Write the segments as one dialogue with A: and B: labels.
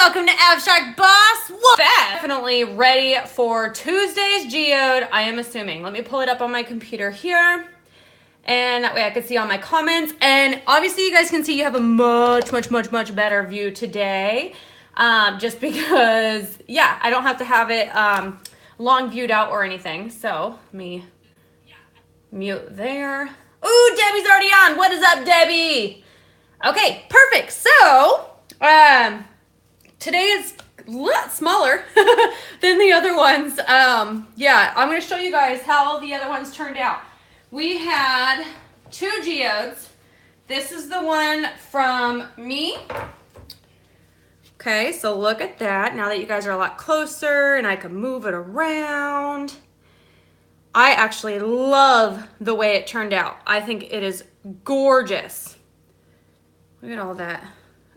A: welcome to Abstract Boss. Definitely ready for Tuesday's geode, I am assuming. Let me pull it up on my computer here. And that way I can see all my comments. And obviously you guys can see you have a much better view today. Just because, yeah, I don't have to have it long viewed out or anything. So let me mute there. Ooh, Debbie's already on. What is up, Debbie? Okay, perfect. So, today is a lot smaller than the other ones. Yeah, I'm going to show you guys how the other ones turned out. We had 2 geodes. This is the one from me. Okay, so look at that. Now that you guys are a lot closer and I can move it around. I actually love the way it turned out. I think it is gorgeous. Look at all that.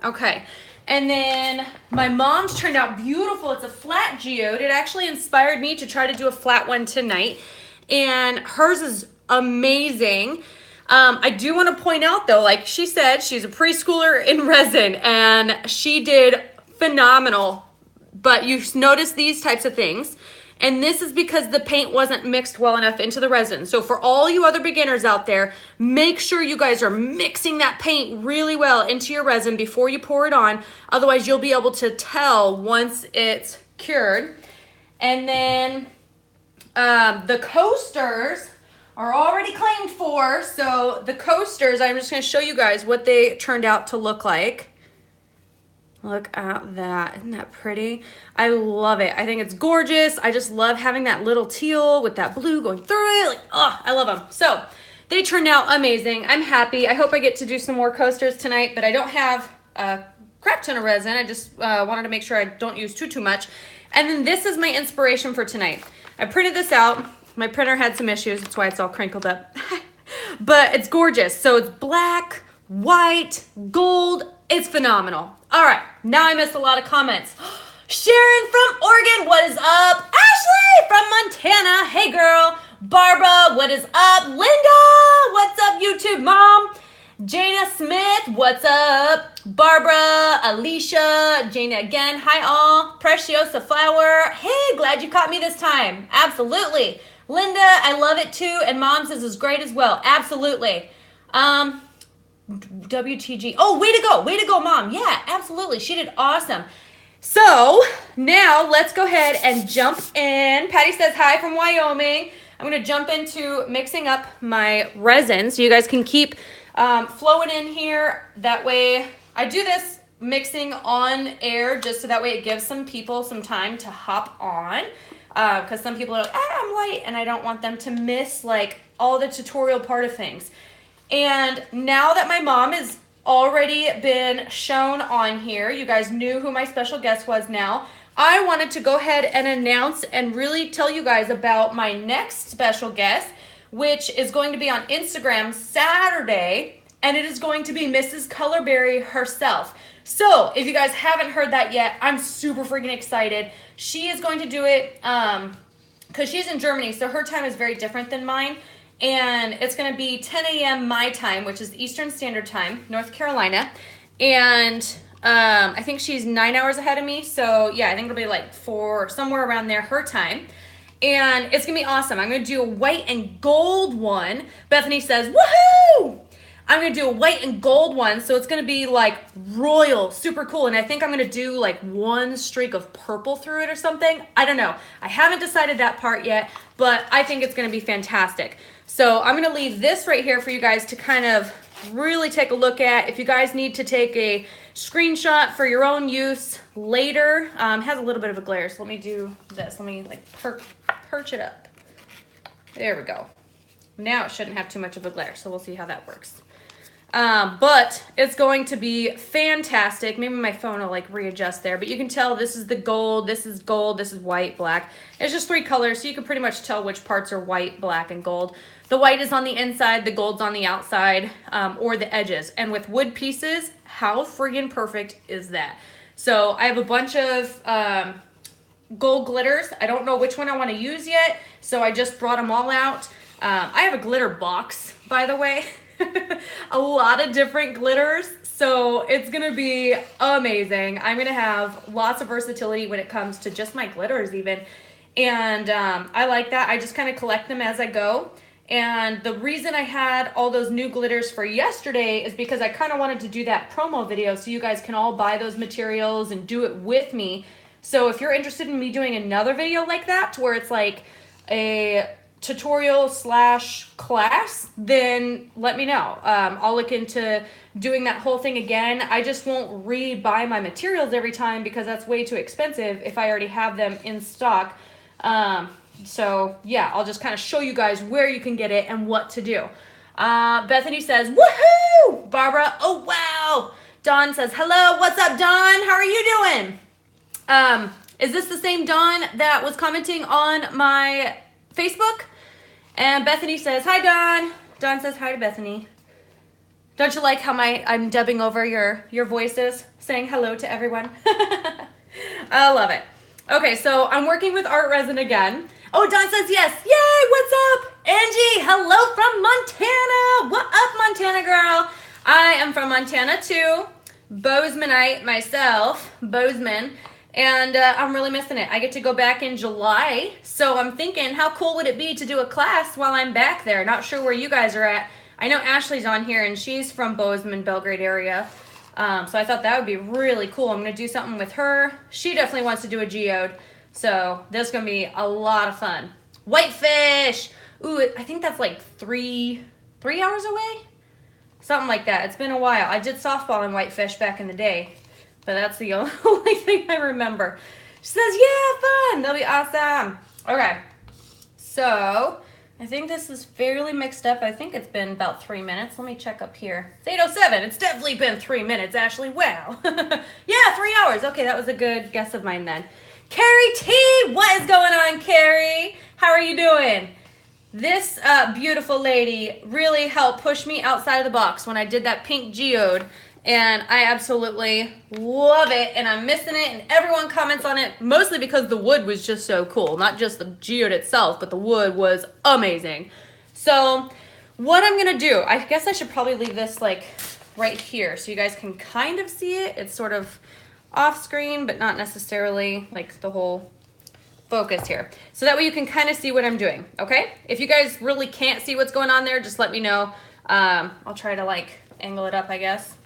A: Okay, and then my mom's turned out beautiful. It's a flat geode. It actually inspired me to try to do a flat one tonight. And hers is amazing. I do want to point out though, like she said, she's a preschooler in resin and she did phenomenal. But you notice these types of things. And this is because the paint wasn't mixed well enough into the resin. So for all you other beginners out there, make sure you guys are mixing that paint really well into your resin before you pour it on. Otherwise, you'll be able to tell once it's cured. And then the coasters are already claimed for. So the coasters, I'm just going to show you guys what they turned out to look like. Look at that. Isn't that pretty? I love it. I think it's gorgeous. I just love having that little teal with that blue going through it. Like, oh, I love them. So they turned out amazing. I'm happy. I hope I get to do some more coasters tonight, but I don't have a crap ton of resin. I just wanted to make sure I don't use too much. And then this is my inspiration for tonight. I printed this out. My printer had some issues. That's why it's all crinkled up. But it's gorgeous. So it's black, white, gold. It's phenomenal. All right, now I missed a lot of comments. Sharon from Oregon, what is up? Ashley from Montana, hey girl. Barbara, what is up? Linda, what's up, YouTube mom? Jana Smith, what's up? Barbara, Alicia, Jana again, hi all. Preciosa Flower, hey, glad you caught me this time. Absolutely. Linda, I love it too, and mom says it's great as well. Absolutely. WTG. Oh, way to go, mom. Yeah, absolutely. She did awesome. So now let's go ahead and jump in. Patty says hi from Wyoming. I'm going to jump into mixing up my resin so you guys can keep flowing in here. That way I do this mixing on air just so that way it gives some people some time to hop on. Because some people are like, I'm light, and I don't want them to miss like all the tutorial part of things. And now that my mom has already been shown on here, you guys knew who my special guest was now, I wanted to go ahead and announce and really tell you guys about my next special guest, which is going to be on Instagram Saturday, and it is going to be Mrs. Colorberry herself. So if you guys haven't heard that yet, I'm super freaking excited. She is going to do it because she's in Germany, so her time is very different than mine. And it's going to be 10 a.m. my time, which is Eastern Standard Time, North Carolina. And I think she's 9 hours ahead of me. So, yeah, I think it'll be like 4, somewhere around there, her time. And it's going to be awesome. I'm going to do a white and gold one. Bethany says, woohoo! I'm going to do a white and gold one. So it's going to be like royal, super cool. And I think I'm going to do like one streak of purple through it or something. I don't know. I haven't decided that part yet, but I think it's going to be fantastic. So I'm going to leave this right here for you guys to kind of really take a look at. If you guys need to take a screenshot for your own use later, has a little bit of a glare. So let me do this. Let me like perch it up. There we go. Now it shouldn't have too much of a glare. So we'll see how that works. But it's going to be fantastic. Maybe my phone will like readjust there, but you can tell this is the gold, this is white, black. It's just 3 colors, so you can pretty much tell which parts are white, black, and gold. The white is on the inside, the gold's on the outside, or the edges. And with wood pieces, how friggin' perfect is that? So I have a bunch of gold glitters. I don't know which one I want to use yet, so I just brought them all out. I have a glitter box, by the way. A lot of different glitters. So it's gonna be amazing. I'm gonna have lots of versatility when it comes to just my glitters even. And I like that. I just kind of collect them as I go. And the reason I had all those new glitters for yesterday is because I kind of wanted to do that promo video so you guys can all buy those materials and do it with me. So if you're interested in me doing another video like that, to where it's like a tutorial slash class, then let me know. I'll look into doing that whole thing again. I just won't re-buy my materials every time because that's way too expensive if I already have them in stock. So yeah, I'll just kind of show you guys where you can get it and what to do. Bethany says, woohoo! Barbara, oh wow! Dawn says, hello, what's up, Dawn? How are you doing? Is this the same Dawn that was commenting on my Facebook? And Bethany says, hi, Dawn. Dawn says hi to Bethany. Don't you like how I'm dubbing over your voices, saying hello to everyone? I love it. Okay, so I'm working with art resin again. Oh, Dawn says yes. Yay, what's up? Angie, hello from Montana. What up, Montana girl? I am from Montana too. Bozemanite myself, Bozeman. And I'm really missing it. I get to go back in July. So I'm thinking, how cool would it be to do a class while I'm back there? Not sure where you guys are at. I know Ashley's on here and she's from Bozeman, Belgrade area. So I thought that would be really cool. I'm going to do something with her. She definitely wants to do a geode. So this is going to be a lot of fun. Whitefish. Ooh, I think that's like three hours away. Something like that. It's been a while. I did softball in Whitefish back in the day. But that's the only thing I remember. She says, yeah, fun. That'll be awesome. Okay. So I think this is fairly mixed up. I think it's been about 3 minutes. Let me check up here. It's 8:07. It's definitely been 3 minutes, Ashley. Wow. Yeah, 3 hours. Okay, that was a good guess of mine then. Carrie T, what is going on, Carrie? How are you doing? This beautiful lady really helped push me outside of the box when I did that pink geode. And I absolutely love it, and I'm missing it, and everyone comments on it, mostly because the wood was just so cool. Not just the geode itself, but the wood was amazing. So what I'm going to do, I guess I should probably leave this like right here so you guys can kind of see it. It's sort of off screen, but not necessarily like the whole focus here. So that way you can kind of see what I'm doing, okay? If you guys really can't see what's going on there, just let me know. I'll try to like angle it up, I guess.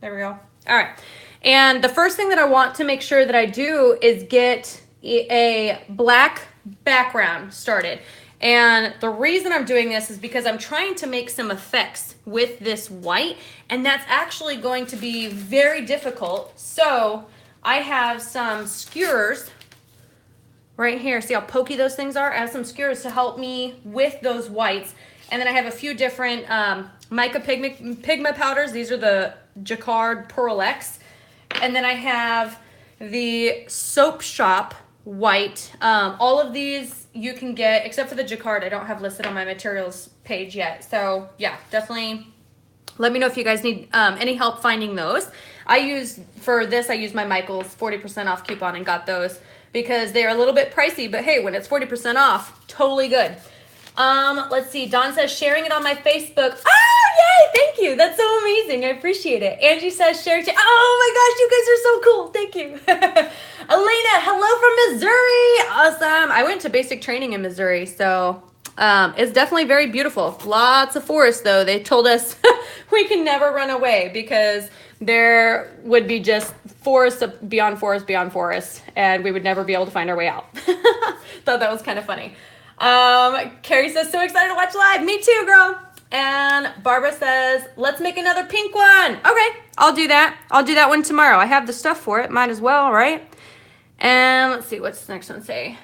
A: There we go. All right. And the first thing that I want to make sure that I do is get a black background started. And the reason I'm doing this is because I'm trying to make some effects with this white, and that's actually going to be very difficult. So I have some skewers right here. See how pokey those things are? I have some skewers to help me with those whites. And then I have a few different mica pigment powders. These are the Jacquard Pearl X. And then I have the Soap Shop white. All of these you can get, except for the Jacquard, I don't have listed on my materials page yet. So yeah, definitely let me know if you guys need any help finding those. For this, I use my Michaels 40% off coupon and got those because they're a little bit pricey, but hey, when it's 40% off, totally good. Let's see. Dawn says sharing it on my Facebook. Oh, yay! Thank you. That's so amazing. I appreciate it. Angie says share it. Oh my gosh, you guys are so cool. Thank you. Elena, hello from Missouri. Awesome. I went to basic training in Missouri, so it's definitely very beautiful. Lots of forest, though. They told us we can never run away because there would be just forest beyond forest beyond forest, and we would never be able to find our way out. Thought that was kind of funny. Carrie says, so excited to watch live. Me too, girl. And Barbara says, let's make another pink one. Okay, I'll do that. I'll do that one tomorrow. I have the stuff for it. Might as well, right? And let's see, what's the next one say?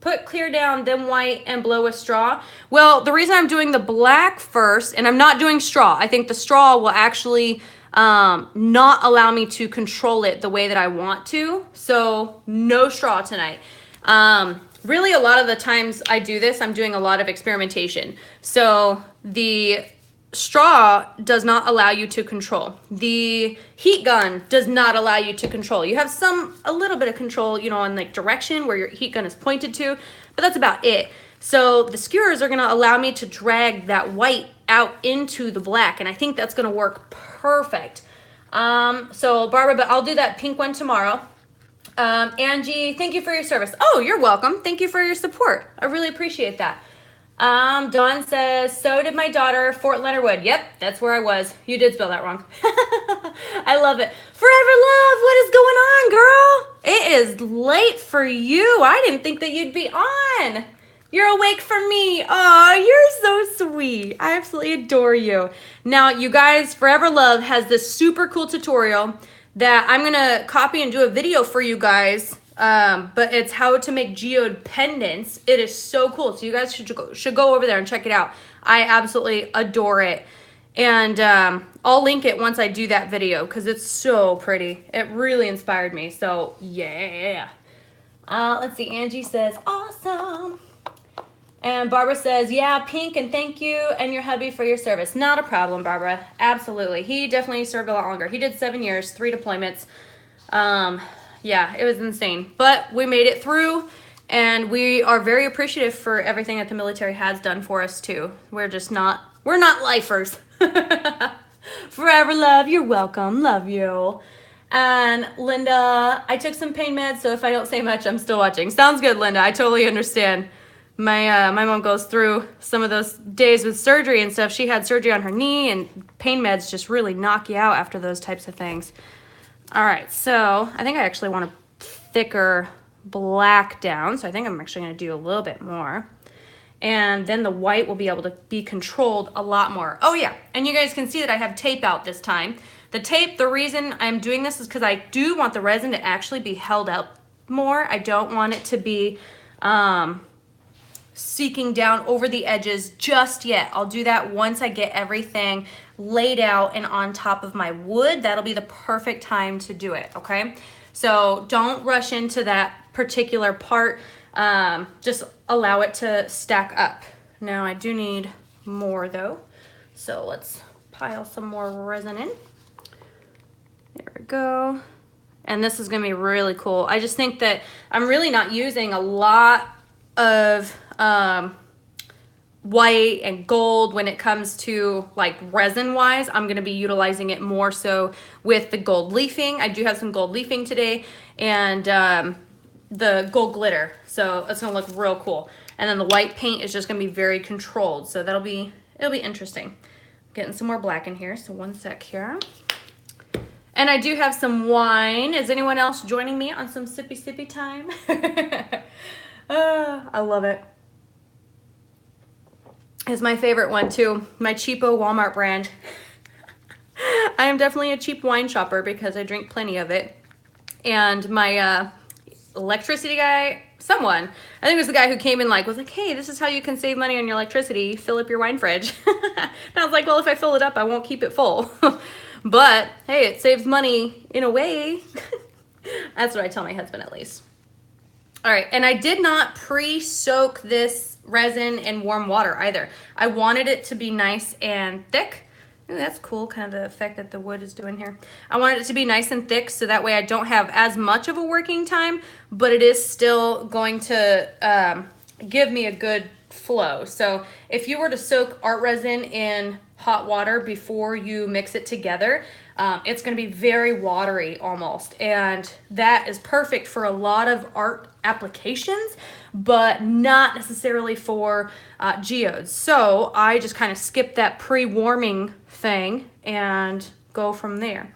A: Put clear down, then white, and blow with straw. Well, the reason I'm doing the black first, and I'm not doing straw, I think the straw will actually not allow me to control it the way that I want to. So no straw tonight. Really, a lot of the times I do this, I'm doing a lot of experimentation. So the straw does not allow you to control. The heat gun does not allow you to control. You have a little bit of control, you know, on like direction where your heat gun is pointed to, but that's about it. So the skewers are going to allow me to drag that white out into the black, and I think that's going to work perfect. So Barbara, but I'll do that pink one tomorrow. Angie, thank you for your service. Oh, you're welcome. Thank you for your support. I really appreciate that. Dawn says, so did my daughter, Fort Leonard Wood. Yep, that's where I was. You did spell that wrong. I love it. Forever Love, what is going on, girl? It is late for you. I didn't think that you'd be on. You're awake for me. Oh, you're so sweet. I absolutely adore you. Now, you guys, Forever Love has this super cool tutorial that I'm going to copy and do a video for you guys. But it's how to make geode pendants. It is so cool. So you guys should go over there and check it out. I absolutely adore it. And I'll link it once I do that video because it's so pretty. It really inspired me. So yeah. Let's see. Angie says, awesome. And Barbara says, yeah, pink, and thank you and your hubby for your service. Not a problem, Barbara. Absolutely. He definitely served a lot longer. He did 7 years, 3 deployments. Yeah, it was insane. But we made it through, and we are very appreciative for everything that the military has done for us, too. We're not lifers. Forever Love, you're welcome. Love you. And Linda, I took some pain meds, so if I don't say much, I'm still watching. Sounds good, Linda. I totally understand. My mom goes through some of those days with surgery and stuff. She had surgery on her knee, and pain meds just really knock you out after those types of things. All right, so I think I actually want a thicker black down, so I think I'm actually going to do a little bit more. And then the white will be able to be controlled a lot more. Oh yeah, and you guys can see that I have tape out this time. The tape, the reason I'm doing this is because I do want the resin to actually be held up more. I don't want it to be seeking down over the edges just yet. I'll do that once I get everything laid out and on top of my wood. That'll be the perfect time to do it, okay? So don't rush into that particular part. Just allow it to stack up. Now I do need more though. So let's pile some more resin in. There we go. And this is gonna be really cool. I just think that I'm really not using a lot of white and gold when it comes to like resin wise. I'm going to be utilizing it more so with the gold leafing. I do have some gold leafing today, and the gold glitter, so it's going to look real cool. And then the white paint is just going to be very controlled, so it'll be interesting. Getting some more black in here, so one sec here. And I do have some wine. Is anyone else joining me on some sippy time? I love it. It's my favorite one too. My cheapo Walmart brand. I am definitely a cheap wine shopper because I drink plenty of it. And my electricity guy, I think it was the guy who came in was like, hey, this is how you can save money on your electricity. Fill up your wine fridge. And I was like, well, if I fill it up, I won't keep it full. But hey, it saves money in a way. That's what I tell my husband at least. All right, and I did not pre-soak this resin in warm water either. I wanted it to be nice and thick. Ooh, that's cool, kind of the effect that the wood is doing here. I wanted it to be nice and thick so that way I don't have as much of a working time, but it is still going to give me a good flow. So if you were to soak art resin in hot water before you mix it together, it's going to be very watery almost, and that is perfect for a lot of art applications, but not necessarily for geodes. So I just kind of skip that pre-warming thing and go from there.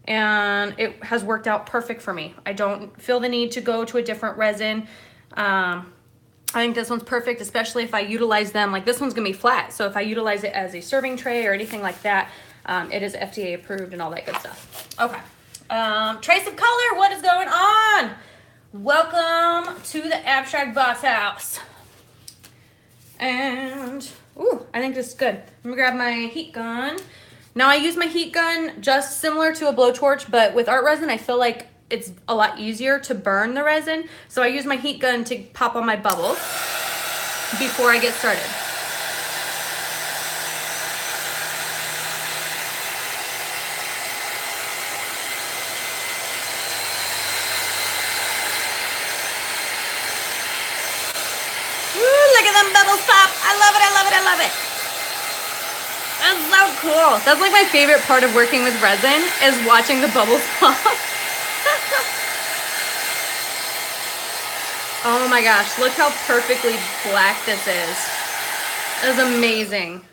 A: And it has worked out perfect for me. I don't feel the need to go to a different resin. I think this one's perfect, especially if I utilize them. Like this one's gonna be flat, so if I utilize it as a serving tray or anything like that, it is FDA approved and all that good stuff. Okay, Trace of Color, what is going on? Welcome to the Abstract Boss House. And, ooh, I think this is good. I'm gonna grab my heat gun. Now I use my heat gun just similar to a blowtorch, but with art resin, I feel like it's a lot easier to burn the resin. So I use my heat gun to pop on my bubbles before I get started. Woo, look at them bubbles pop. I love it, I love it, I love it. That's so cool. That's like my favorite part of working with resin is watching the bubbles pop. Oh my gosh, look how perfectly black this is. That is amazing.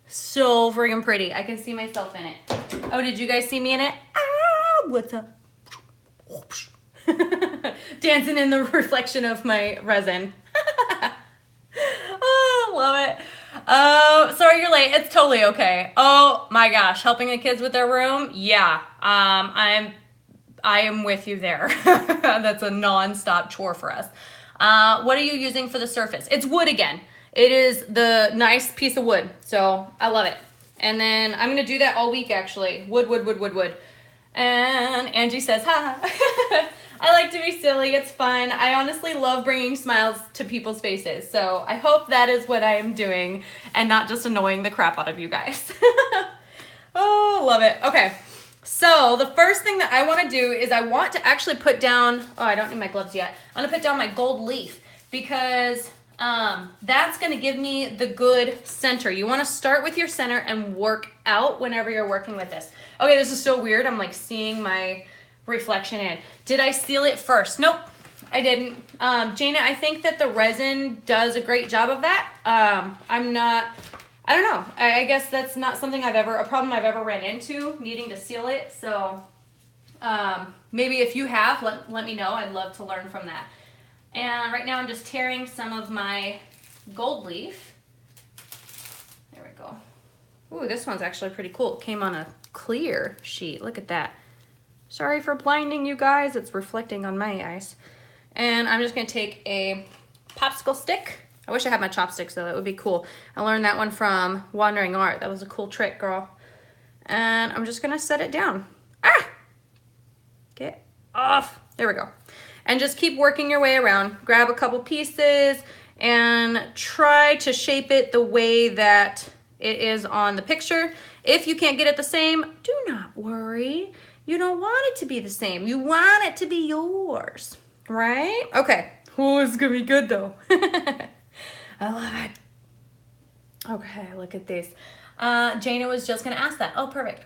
A: So friggin' pretty. I can see myself in it. Oh, did you guys see me in it? Ah, what's up? Dancing in the reflection of my resin. Oh, love it. Oh, sorry you're late. It's totally okay. Oh my gosh, helping the kids with their room? Yeah. I am with you there. That's a non-stop chore for us. What are you using for the surface? It's wood again. It is the nice piece of wood, so I love it. And then I'm gonna do that all week actually. Wood, wood, wood, wood, wood. And Angie says, ha. I like to be silly, it's fun. I honestly love bringing smiles to people's faces. So I hope that is what I am doing and not just annoying the crap out of you guys. Oh, love it. Okay, so the first thing that I wanna do is I want to actually put down, oh, I don't need my gloves yet. I'm gonna put down my gold leaf because that's gonna give me the good center. You wanna start with your center and work out whenever you're working with this. Okay, this is so weird. I'm like seeing my reflection in. Did I seal it first? Nope, I didn't. Jana, I think that the resin does a great job of that. I don't know. I guess that's not something a problem I've ever ran into, needing to seal it. So maybe if you have, let me know. I'd love to learn from that. And right now I'm just tearing some of my gold leaf. There we go. Ooh, this one's actually pretty cool. It came on a clear sheet. Look at that. Sorry for blinding you guys. It's reflecting on my eyes. And I'm just gonna take a popsicle stick. I wish I had my chopsticks though, that would be cool. I learned that one from Wandering Art. That was a cool trick, girl. And I'm just gonna set it down. Ah! Get off. There we go. And just keep working your way around. Grab a couple pieces and try to shape it the way that it is on the picture. If you can't get it the same, do not worry. You don't want it to be the same. You want it to be yours, right? Okay. Oh, it's gonna be good though. I love it. Okay, look at this. Jana was just gonna ask that. Oh, perfect.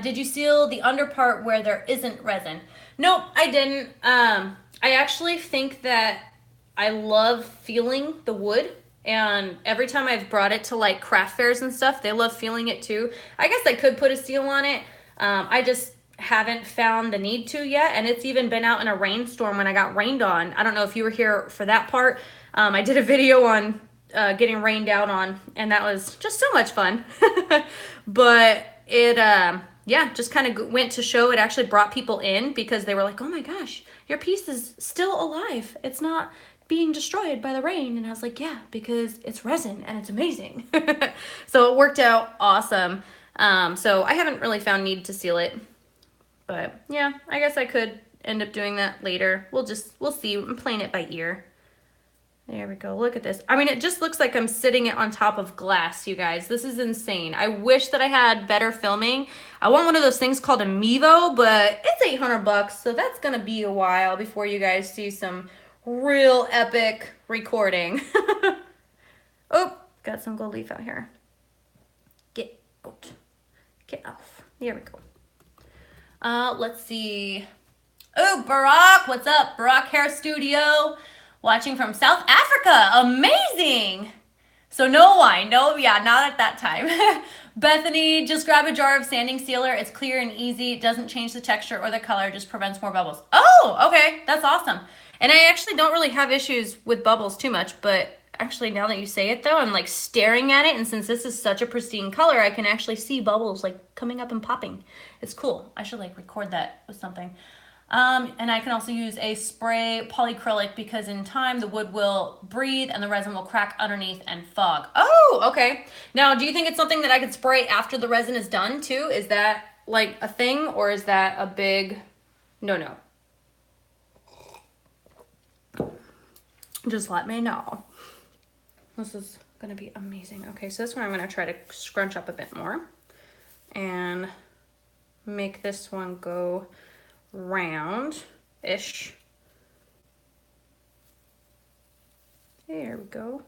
A: Did you seal the under part where there isn't resin? Nope, I didn't. I actually think that I love feeling the wood, and every time I've brought it to like craft fairs and stuff, they love feeling it too. I guess I could put a seal on it. I just haven't found the need to yet, and it's even been out in a rainstorm when I got rained on. I don't know if you were here for that part. I did a video on getting rained out on, and that was just so much fun. But it yeah, just kind of went to show it actually brought people in because they were like, oh my gosh, your piece is still alive. It's not being destroyed by the rain. And I was like, yeah, because it's resin and it's amazing. So it worked out awesome. So I haven't really found need to seal it, but yeah, I guess I could end up doing that later. We'll see. I'm playing it by ear. There we go. Look at this. I mean, it just looks like I'm sitting it on top of glass, you guys. This is insane. I wish that I had better filming. I want one of those things called a Mevo, but it's 800 bucks, so that's going to be a while before you guys see some real epic recording. Oh, got some gold leaf out here. Get out. Get off. There we go. Let's see. Oh, Barack, what's up? Barack Hair Studio. Watching from South Africa. Amazing. So no wine. No, yeah, not at that time. Bethany, just grab a jar of sanding sealer. It's clear and easy. It doesn't change the texture or the color. Just prevents more bubbles. Oh, okay. That's awesome. And I actually don't really have issues with bubbles too much, but actually now that you say it though, I'm like staring at it. And since this is such a pristine color, I can actually see bubbles like coming up and popping. It's cool. I should like record that with something. And I can also use a spray polyacrylic because in time the wood will breathe and the resin will crack underneath and fog. Oh, okay. Now, do you think it's something that I could spray after the resin is done too? Is that like a thing or is that a big no? Just let me know. This is going to be amazing. Okay, so this one I'm going to try to scrunch up a bit more and make this one go round-ish. There we go.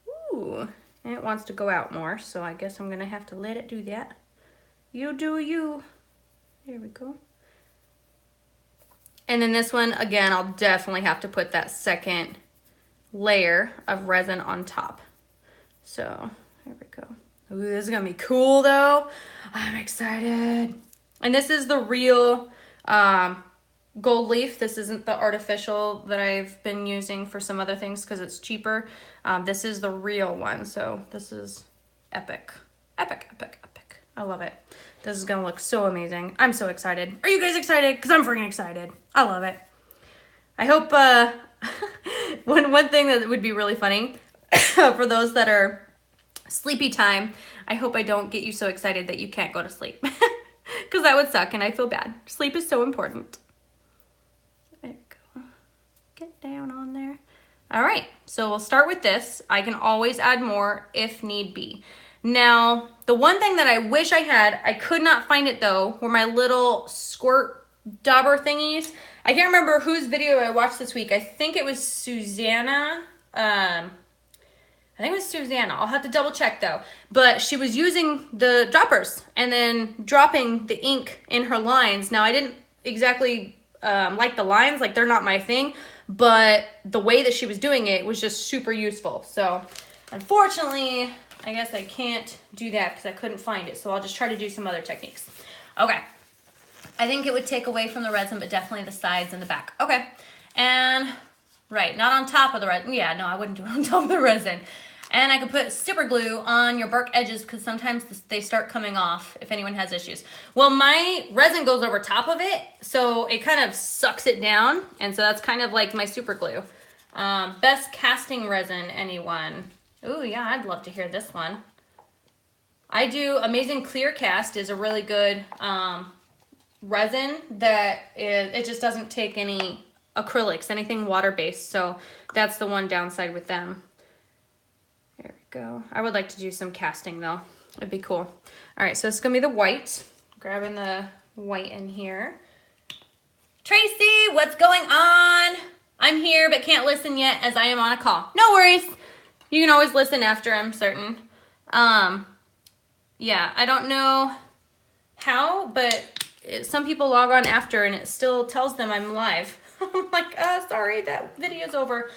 A: Ooh, And it wants to go out more, so I guess I'm gonna have to let it do that. You do you. There we go. And then this one, again, I'll definitely have to put that second layer of resin on top. So, there we go. Ooh, this is gonna be cool though. I'm excited. And this is the real gold leaf. This isn't the artificial that I've been using for some other things because it's cheaper. This is the real one. So this is epic. Epic, epic, epic. I love it. This is gonna look so amazing. I'm so excited. Are you guys excited? Because I'm freaking excited. I love it. I hope one thing that would be really funny for those that are sleepy time, I hope I don't get you so excited that you can't go to sleep. Because that would suck and I feel bad. Sleep is so important. There we go. Get down on there. All right, so we'll start with this. I can always add more if need be. Now, the one thing that I wish I had, I could not find it though, were my little squirt dauber thingies. I can't remember whose video I watched this week. I think it was Susanna. I think it was Susanna. I'll have to double check though. But she was using the droppers and then dropping the ink in her lines. Now I didn't exactly like the lines, like they're not my thing, but the way that she was doing it was just super useful. So unfortunately, I guess I can't do that because I couldn't find it. So I'll just try to do some other techniques. Okay. I think it would take away from the resin, but definitely the sides and the back. Okay. And right, not on top of the resin. Yeah, no, I wouldn't do it on top of the resin. And I could put super glue on your bark edges because sometimes they start coming off if anyone has issues. Well, my resin goes over top of it, so it kind of sucks it down. And so that's kind of like my super glue. Best casting resin, anyone? Ooh, yeah, I'd love to hear this one. I do Amazing Clear Cast is a really good resin that it just doesn't take any acrylics, anything water-based. So that's the one downside with them. There we go. I would like to do some casting though. It'd be cool. All right, so it's gonna be the white. Grabbing the white in here. Tracy, what's going on? I'm here but can't listen yet as I am on a call. No worries. You can always listen after, I'm certain. Yeah, I don't know how, but some people log on after and it still tells them I'm live. I'm like, sorry, that video's over.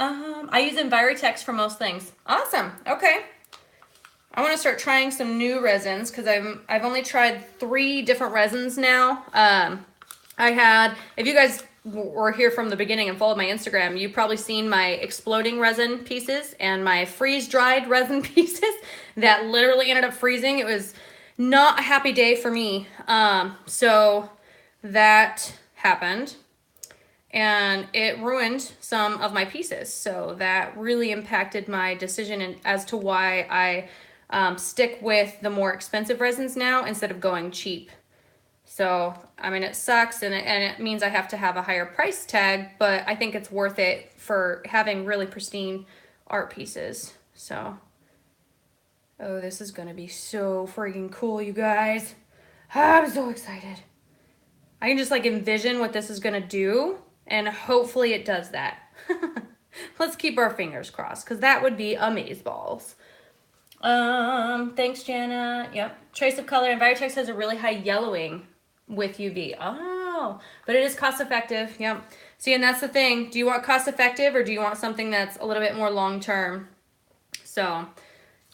A: I use Envirotex for most things. Awesome. Okay. I want to start trying some new resins because I've only tried 3 different resins now. If you guys were here from the beginning and followed my Instagram, you've probably seen my exploding resin pieces and my freeze-dried resin pieces that literally ended up freezing. It was not a happy day for me. So that happened. And it ruined some of my pieces. So that really impacted my decision as to why I stick with the more expensive resins now instead of going cheap. So, I mean, it sucks and it means I have to have a higher price tag, but I think it's worth it for having really pristine art pieces. So, oh, this is gonna be so freaking cool, you guys. I'm so excited. I can just like envision what this is gonna do. And hopefully it does that. Let's keep our fingers crossed because that would be amazeballs. Thanks, Jana. Yep. Trace of color. Envirotex has a really high yellowing with UV. Oh, but it is cost effective. Yep. See, and that's the thing. Do you want cost effective or do you want something that's a little bit more long term? So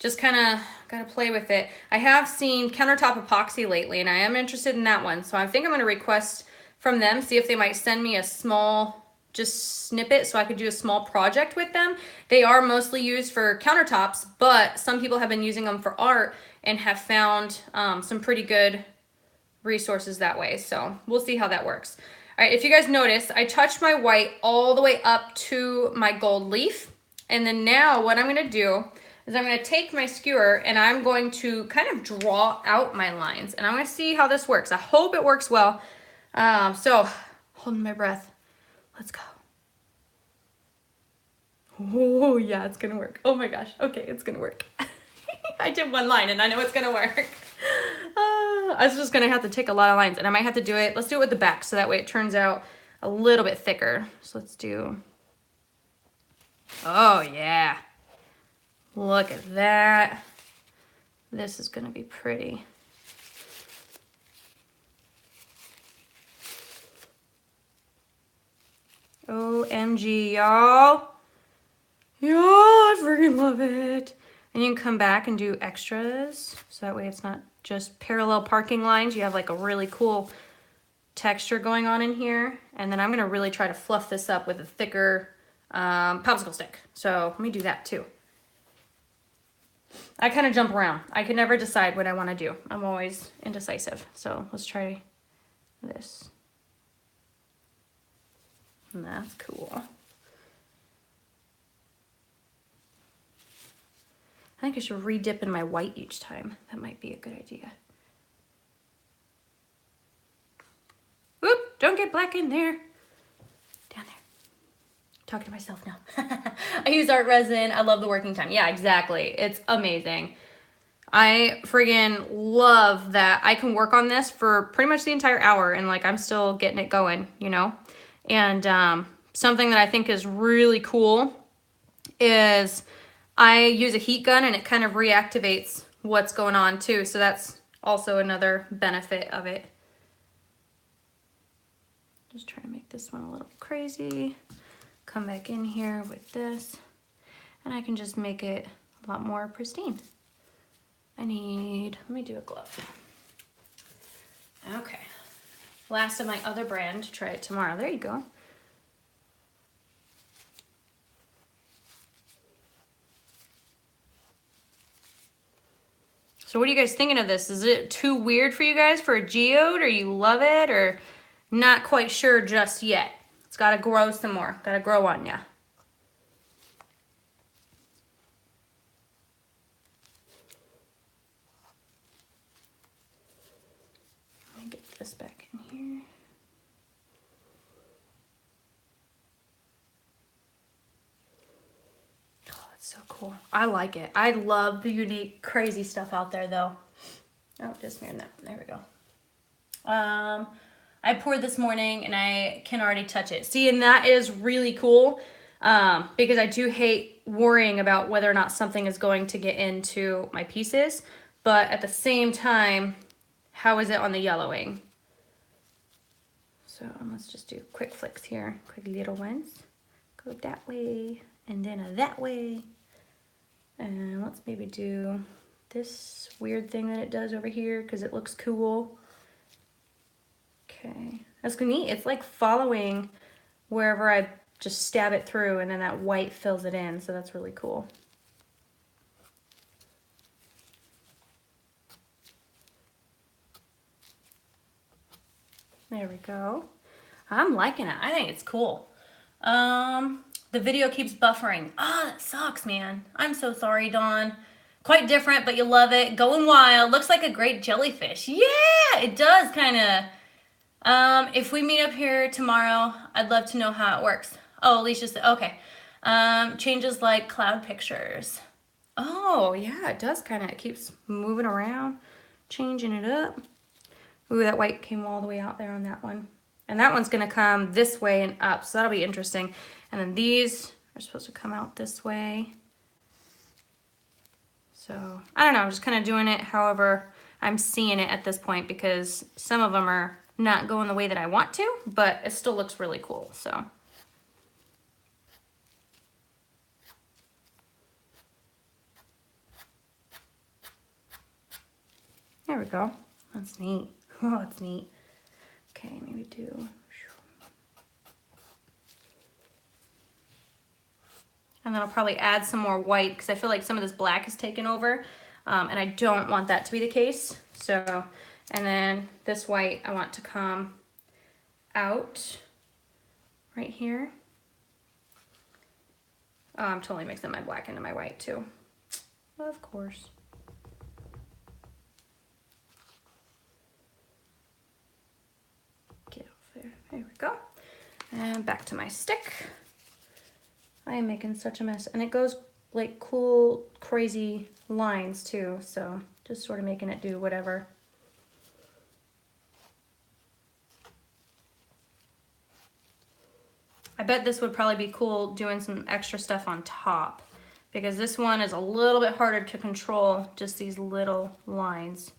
A: just kind of got to play with it. I have seen countertop epoxy lately and I am interested in that one. So I think I'm going to request from them, see if they might send me a small just snippet so I could do a small project with them. They are mostly used for countertops, but some people have been using them for art and have found some pretty good resources that way. So we'll see how that works. All right, if you guys notice, I touched my white all the way up to my gold leaf. And then now what I'm gonna do is I'm gonna take my skewer and I'm going to kind of draw out my lines. And I'm gonna see how this works. I hope it works well. So, holding my breath. Let's go. Oh, yeah, it's gonna work. Oh my gosh. Okay, it's gonna work. I did one line and I know it's gonna work. I was just gonna have to take a lot of lines and I might have to do it. Let's do it with the back so that way it turns out a little bit thicker. So let's do. Oh, yeah. Look at that. This is gonna be pretty. OMG, y'all. Y'all, I freaking love it. And you can come back and do extras. So that way it's not just parallel parking lines. You have like a really cool texture going on in here. And then I'm gonna really try to fluff this up with a thicker popsicle stick. So let me do that too. I kind of jump around. I can never decide what I want to do. I'm always indecisive. So let's try this. And that's cool. I think I should re-dip in my white each time. That might be a good idea. Whoop, don't get black in there. Down there. Talking to myself now. I use art resin. I love the working time. Yeah, exactly. It's amazing. I friggin' love that I can work on this for pretty much the entire hour and like I'm still getting it going, you know? And something that I think is really cool is I use a heat gun and it kind of reactivates what's going on too. So that's also another benefit of it. Just try to make this one a little crazy. Come back in here with this and I can just make it a lot more pristine. Let me do a glove. Okay. Last of my other brand, try it tomorrow. There you go. So what are you guys thinking of this? Is it too weird for you guys for a geode, or you love it, or not quite sure just yet? It's gotta grow some more, gotta grow on ya. Let me get this back in here. Oh, it's so cool. I like it. I love the unique, crazy stuff out there though. Oh, just smearing that. There we go. I poured this morning and I can already touch it. See, and that is really cool because I do hate worrying about whether or not something is going to get into my pieces. But at the same time, how is it on the yellowing? So let's just do quick flicks here, quick little ones. Go that way and then that way. And let's maybe do this weird thing that it does over here because it looks cool. Okay, that's neat. It's like following wherever I just stab it through and then that white fills it in. So that's really cool. There we go. I'm liking it. I think it's cool. The video keeps buffering. Ah, that sucks, man. I'm so sorry, Dawn. Quite different, but you love it. Going wild. Looks like a great jellyfish. Yeah, it does kind of. If we meet up here tomorrow, I'd love to know how it works. Oh, Alicia said, okay. Changes like cloud pictures. Oh, yeah, it does kind of. It keeps moving around, changing it up. Ooh, that white came all the way out there on that one. And that one's going to come this way and up, so that'll be interesting. And then these are supposed to come out this way. So, I don't know, I'm just kind of doing it however I'm seeing it at this point because some of them are not going the way that I want to, but it still looks really cool, so. There we go. That's neat. Oh, that's neat. Okay, maybe do. And then I'll probably add some more white because I feel like some of this black is taken over and I don't want that to be the case. So, and then this white I want to come out right here. Oh, I'm totally mixing my black into my white too. Of course. Get over there. There we go. And back to my stick. I am making such a mess. And it goes like cool, crazy lines too. So just sort of making it do whatever. I bet this would probably be cool doing some extra stuff on top because this one is a little bit harder to control, just these little lines.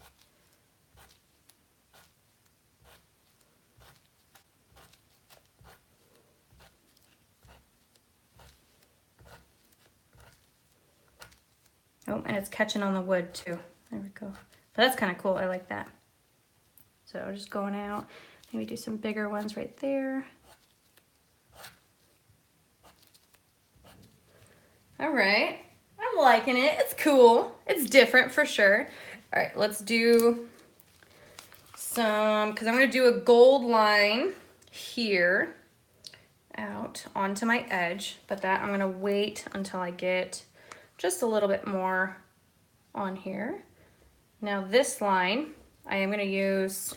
A: Oh, and it's catching on the wood too. There we go. But that's kind of cool. I like that. So just going out, maybe do some bigger ones right there. All right, I'm liking it. It's cool. It's different for sure. All right, let's do some, because I'm going to do a gold line here out onto my edge, but that I'm going to wait until I get just a little bit more on here. Now this line, I am going to use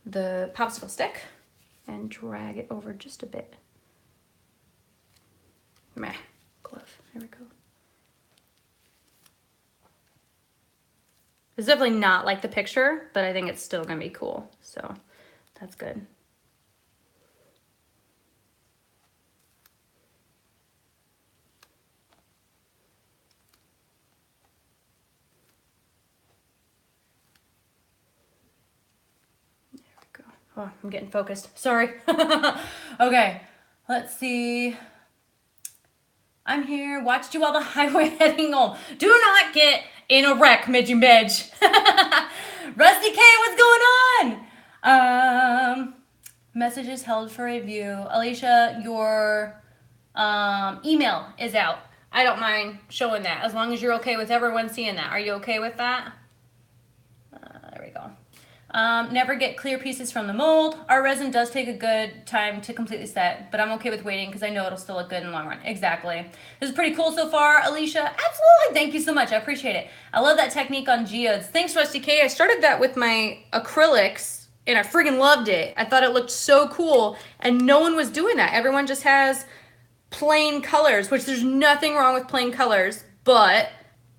A: the popsicle stick and drag it over just a bit. Meh, glove, there we go. It's definitely not like the picture, but I think it's still going to be cool, so that's good. Oh, I'm getting focused. Sorry. Okay, let's see. I'm here. Watched you on the highway heading home. Do not get in a wreck, Midgy Midge. Rusty K, what's going on? Messages held for review. Alicia, your email is out. I don't mind showing that as long as you're okay with everyone seeing that. Are you okay with that? There we go. Never get clear pieces from the mold. Our resin does take a good time to completely set, but I'm okay with waiting because I know it'll still look good in the long run. Exactly. This is pretty cool so far, Alicia. Absolutely. Thank you so much. I appreciate it. I love that technique on geodes. Thanks, Rusty K. I started that with my acrylics, and I friggin' loved it. I thought it looked so cool, and no one was doing that. Everyone just has plain colors, which there's nothing wrong with plain colors, but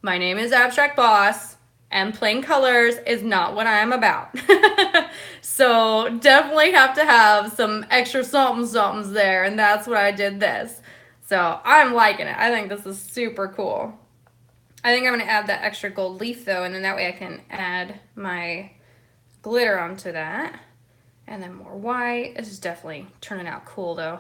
A: my name is Abstract Boss. And plain colors is not what I'm about. So definitely have to have some extra somethings there, and that's what I did this. So I'm liking it. I think this is super cool. I think I'm gonna add that extra gold leaf though, and then that way I can add my glitter onto that. And then more white. This is definitely turning out cool though.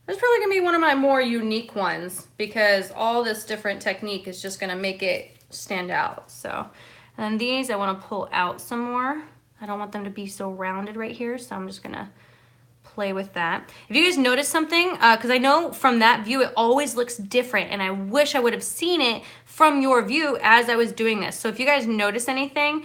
A: This is probably gonna be one of my more unique ones because all this different technique is just gonna make it stand out. So, and then these I want to pull out some more. I don't want them to be so rounded right here, so I'm just gonna play with that. If you guys notice something, because I know from that view it always looks different, and I wish I would have seen it from your view as I was doing this. So if you guys notice anything,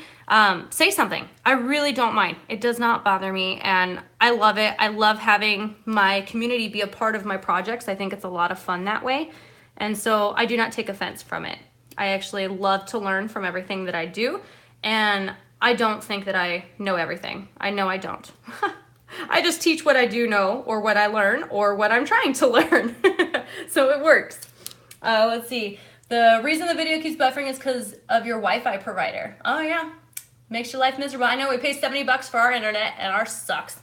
A: say something. I really don't mind. It does not bother me, and I love it. I love having my community be a part of my projects. I think it's a lot of fun that way, and so I do not take offense from it. I actually love to learn from everything that I do, and I don't think that I know everything. I know I don't. I just teach what I do know, or what I learn, or what I'm trying to learn. So it works. Let's see. The reason the video keeps buffering is because of your Wi-Fi provider. Oh yeah, makes your life miserable. I know we pay $70 for our internet, and ours sucks.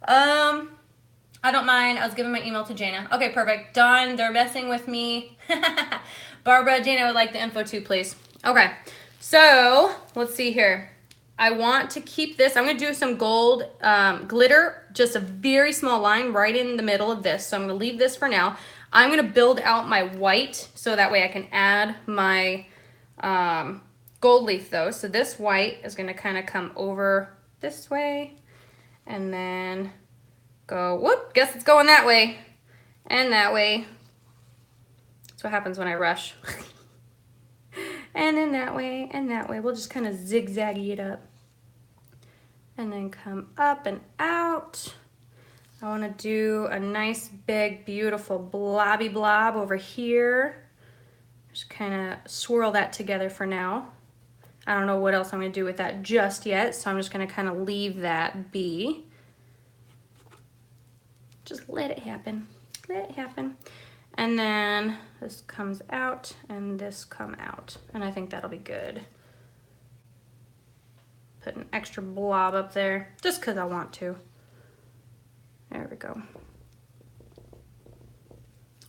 A: I don't mind. I was giving my email to Jana. Okay, perfect. Done. They're messing with me. Barbara, Jana would like the info too, please. Okay, so let's see here. I want to keep this. I'm going to do some gold glitter, just a very small line right in the middle of this. So I'm going to leave this for now. I'm going to build out my white so that way I can add my gold leaf though. So this white is going to kind of come over this way and then go, whoop, guess it's going that way and that way. That's what happens when I rush. And then that way and that way. We'll just kind of zigzaggy it up. And then come up and out. I want to do a nice big beautiful blobby blob over here. Just kind of swirl that together for now. I don't know what else I'm going to do with that just yet, so I'm just going to kind of leave that be. Just let it happen. Let it happen. And then this comes out and this come out. And I think that'll be good. Put an extra blob up there just because I want to. There we go.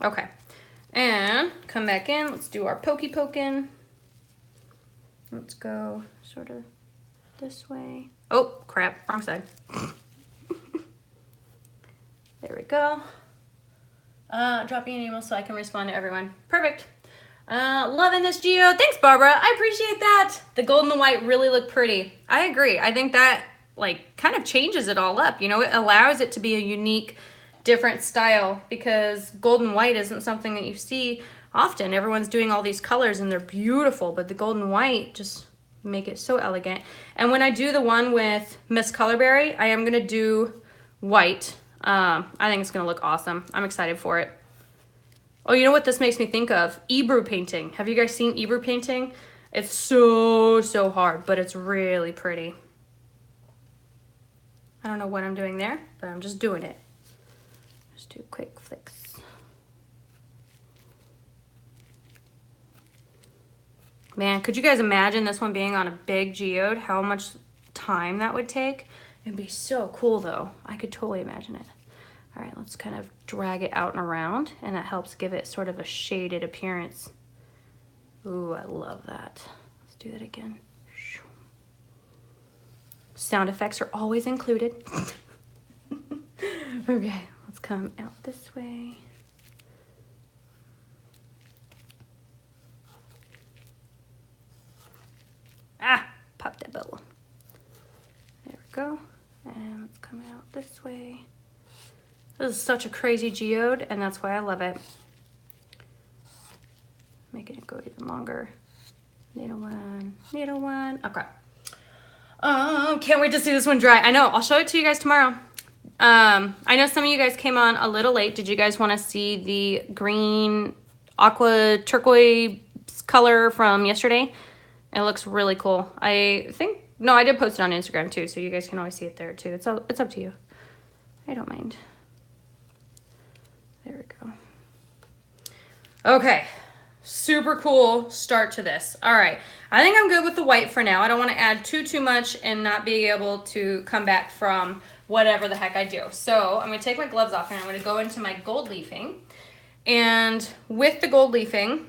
A: Okay. And come back in. Let's do our pokey poking. Let's go sort of this way. Oh, crap. Wrong side. There we go. Drop me an email so I can respond to everyone. Perfect. Loving this geode. Thanks, Barbara. I appreciate that. The gold and the white really look pretty. I agree. I think that like kind of changes it all up. You know, it allows it to be a unique, different style because gold and white isn't something that you see often. Everyone's doing all these colors and they're beautiful, but the gold and white just make it so elegant. And when I do the one with Miss Colorberry, I am going to do white. I think it's going to look awesome. I'm excited for it. Oh, you know what this makes me think of? Ebru painting. Have you guys seen Ebru painting? It's so hard, but it's really pretty. I don't know what I'm doing there, but I'm just doing it. Just do quick flicks. Man, could you guys imagine this one being on a big geode? How much time that would take? It'd be so cool though. I could totally imagine it. All right, let's kind of drag it out and around, and that helps give it sort of a shaded appearance. Ooh, I love that. Let's do that again. Sound effects are always included. Okay, let's come out this way. Ah, pop that bubble. There we go. And let's come out this way. This is such a crazy geode, and that's why I love it. Making it go even longer. Needle one, needle one. Okay. Can't wait to see this one dry. I know, I'll show it to you guys tomorrow. I know some of you guys came on a little late. Did you guys want to see the green aqua turquoise color from yesterday? It looks really cool. I think, no, I did post it on Instagram too, so you guys can always see it there too. It's up to you. I don't mind. There we go. Okay, super cool start to this. All right, I think I'm good with the white for now. I don't want to add too much and not be able to come back from whatever the heck I do. So I'm going to take my gloves off and I'm going to go into my gold leafing. And with the gold leafing,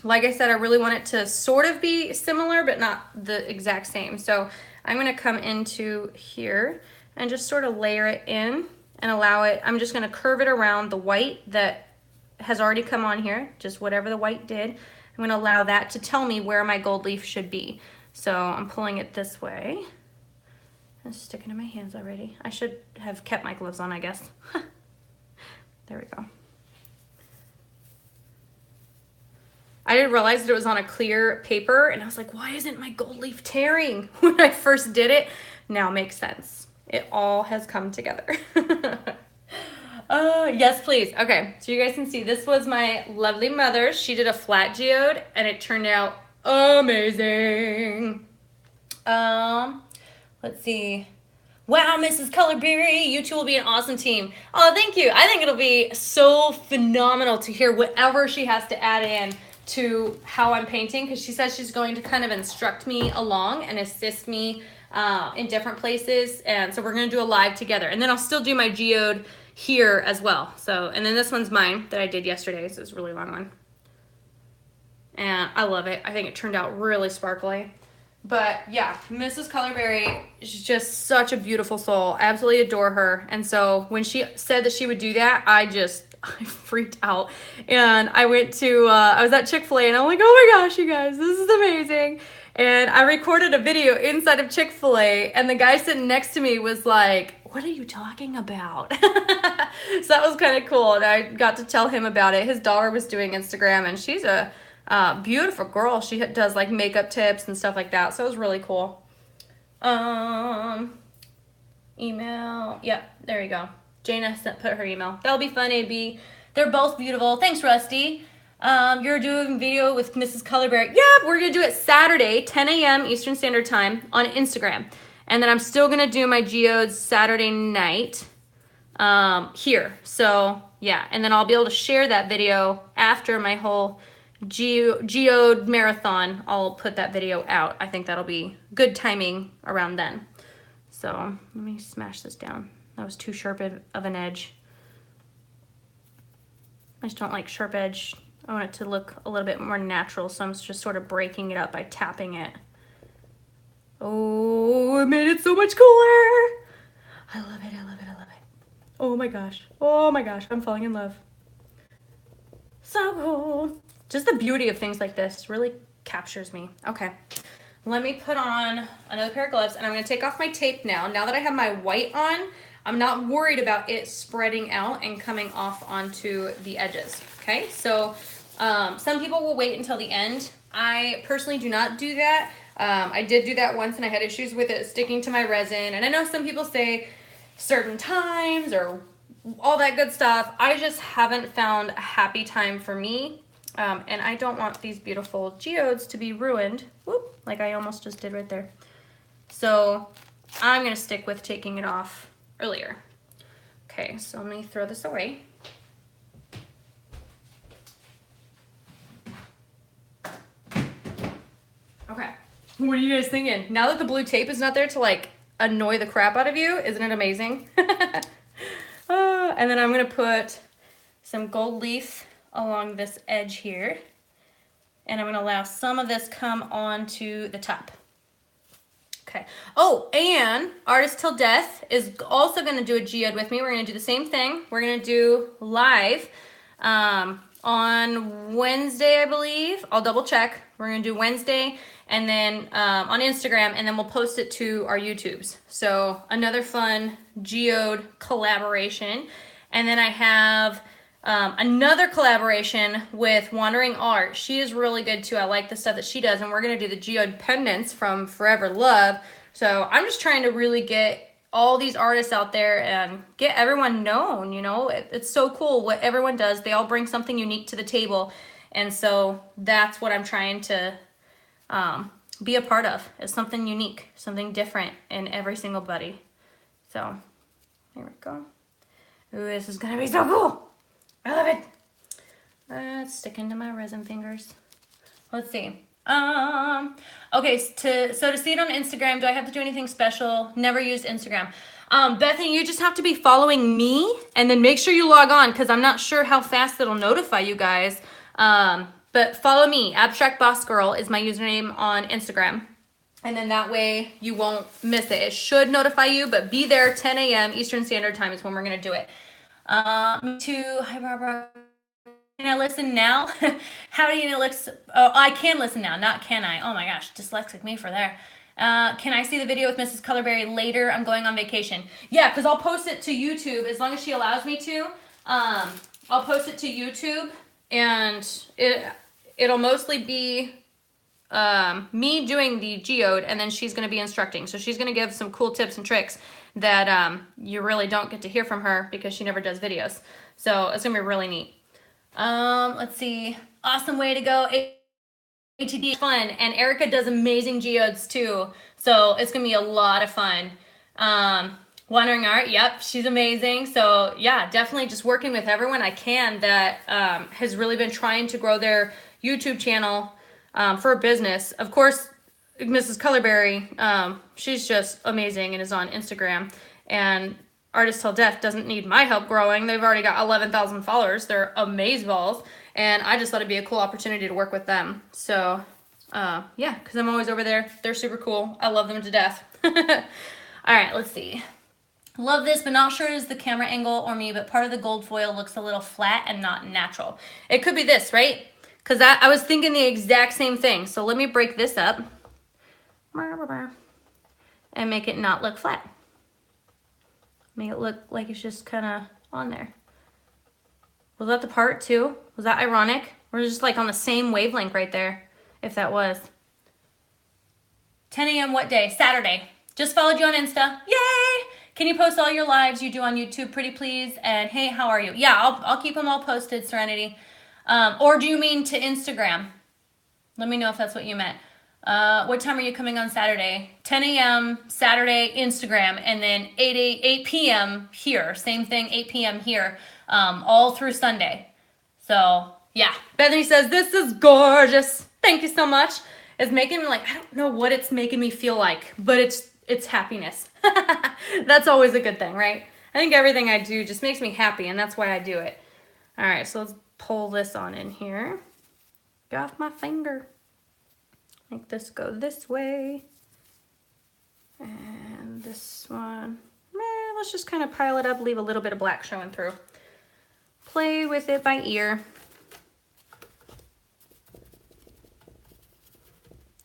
A: like I said, I really want it to sort of be similar, but not the exact same. So I'm going to come into here and just sort of layer it in and allow it. I'm just going to curve it around the white that has already come on here, just whatever the white did. I'm going to allow that to tell me where my gold leaf should be. So I'm pulling it this way. It's sticking to my hands already. I should have kept my gloves on, I guess. There we go. I didn't realize that it was on a clear paper, and I was like, why isn't my gold leaf tearing when I first did it? Now makes sense. It all has come together. Yes, please. Okay, so you guys can see this was my lovely mother. She did a flat geode, and it turned out amazing. Let's see. Wow, Mrs. Colorberry, you two will be an awesome team. Oh, thank you. I think it'll be so phenomenal to hear whatever she has to add in to how I'm painting, because she says she's going to kind of instruct me along and assist me in different places. And so we're going to do a live together. And then I'll still do my geode here as well. So, and then this one's mine that I did yesterday. So it's a really long one. And I love it. I think it turned out really sparkly. But yeah, Mrs. Colorberry is just such a beautiful soul. I absolutely adore her. And so when she said that she would do that, I freaked out. And I went to, I was at Chick-fil-A and I'm like, oh my gosh, you guys, this is amazing. And I recorded a video inside of Chick-fil-A and the guy sitting next to me was like, what are you talking about? So that was kind of cool. And I got to tell him about it. His daughter was doing Instagram and she's a beautiful girl. She does like makeup tips and stuff like that. So it was really cool. Email. Yep, there you go. Jana put her email. That'll be fun, AB. They're both beautiful. Thanks, Rusty. You're doing video with Mrs. Colorberry. Yep, we're going to do it Saturday, 10 a.m. Eastern Standard Time on Instagram. And then I'm still going to do my geodes Saturday night here. So, yeah. And then I'll be able to share that video after my whole geode marathon. I'll put that video out. I think that'll be good timing around then. So, let me smash this down. That was too sharp of an edge. I just don't like sharp edge I want it to look a little bit more natural, so I'm just sort of breaking it up by tapping it. Oh, it made it so much cooler. I love it, I love it, I love it. Oh my gosh, I'm falling in love. So cool. Just the beauty of things like this really captures me. Okay, let me put on another pair of gloves, and I'm gonna take off my tape now. Now that I have my white on, I'm not worried about it spreading out and coming off onto the edges, okay? So some people will wait until the end. I personally do not do that. I did do that once and I had issues with it sticking to my resin. And I know some people say certain times or all that good stuff. I just haven't found a happy time for me. And I don't want these beautiful geodes to be ruined. Whoop, like I almost just did right there. So I'm gonna stick with taking it off earlier. Okay, so let me throw this away. Okay, what are you guys thinking? Now that the blue tape is not there to like annoy the crap out of you, isn't it amazing? And then I'm gonna put some gold leaf along this edge here. And I'm gonna allow some of this come onto the top. Okay. Oh, and Artist Till Death is also gonna do a geode with me. We're gonna do the same thing. We're gonna do live on Wednesday, I believe. I'll double check. We're gonna do Wednesday and then on Instagram, and then we'll post it to our YouTubes. So another fun geode collaboration. And then I have another collaboration with Wandering Art. She is really good too. I like the stuff that she does, and we're gonna do the geode pendants from Forever Love. So I'm just trying to really get all these artists out there and get everyone known. You know, it's so cool what everyone does. They all bring something unique to the table, and so that's what I'm trying to be a part of, is something unique, something different in every single buddy. So here we go. Ooh, this is gonna be so cool. I love it. Let's stick into my resin fingers. Let's see. Okay, so to see it on Instagram, do I have to do anything special? Never used Instagram. Bethany, you just have to be following me, and then make sure you log on, because I'm not sure how fast it'll notify you guys. But follow me. Abstract Boss Girl is my username on Instagram. And then that way you won't miss it. It should notify you, but be there 10 a.m. Eastern Standard Time is when we're going to do it. Me too. Hi, Barbara. Can I listen now? How do you look? Oh, I can listen now, not can I? Oh my gosh, dyslexic me for there. Can I see the video with Mrs. Colorberry later? I'm going on vacation. Yeah, because I'll post it to YouTube as long as she allows me to. I'll post it to YouTube, and it'll mostly be me doing the geode, and then she's going to be instructing. So she's going to give some cool tips and tricks that you really don't get to hear from her because she never does videos. So it's going to be really neat. Let's see. Awesome way to go. ATD fun. And Erica does amazing geodes too. So it's going to be a lot of fun. Wandering Art, yep, she's amazing. So yeah, definitely just working with everyone I can that has really been trying to grow their YouTube channel for a business. Of course, Mrs. Colorberry, she's just amazing and is on Instagram. And Artist Till Death doesn't need my help growing. They've already got 11,000 followers. They're amazeballs. And I just thought it'd be a cool opportunity to work with them. So, yeah, because I'm always over there. They're super cool. I love them to death. All right, let's see. Love this, but not sure it is the camera angle or me, but part of the gold foil looks a little flat and not natural. It could be this, right? Because I was thinking the exact same thing. So let me break this up and make it not look flat. Make it look like it's just kind of on there. Was that the part too? Was that ironic? We're just like on the same wavelength right there, if that was. 10 a.m. what day? Saturday. Just followed you on Insta. Yay! Can you post all your lives you do on YouTube, pretty please? And hey, how are you? Yeah, I'll keep them all posted, Serenity. Or do you mean to Instagram? Let me know if that's what you meant. What time are you coming on Saturday? 10 a.m. Saturday, Instagram, and then 8 p.m. here. Same thing, 8 p.m. here, all through Sunday. So, yeah. Bethany says, this is gorgeous. Thank you so much. It's making me like, I don't know what it's making me feel like, but it's happiness. That's always a good thing, right? I think everything I do just makes me happy, and that's why I do it. All right, so let's pull this on in here. Get off my finger. Make this go this way. And this one, let's just kind of pile it up, leave a little bit of black showing through. Play with it by ear.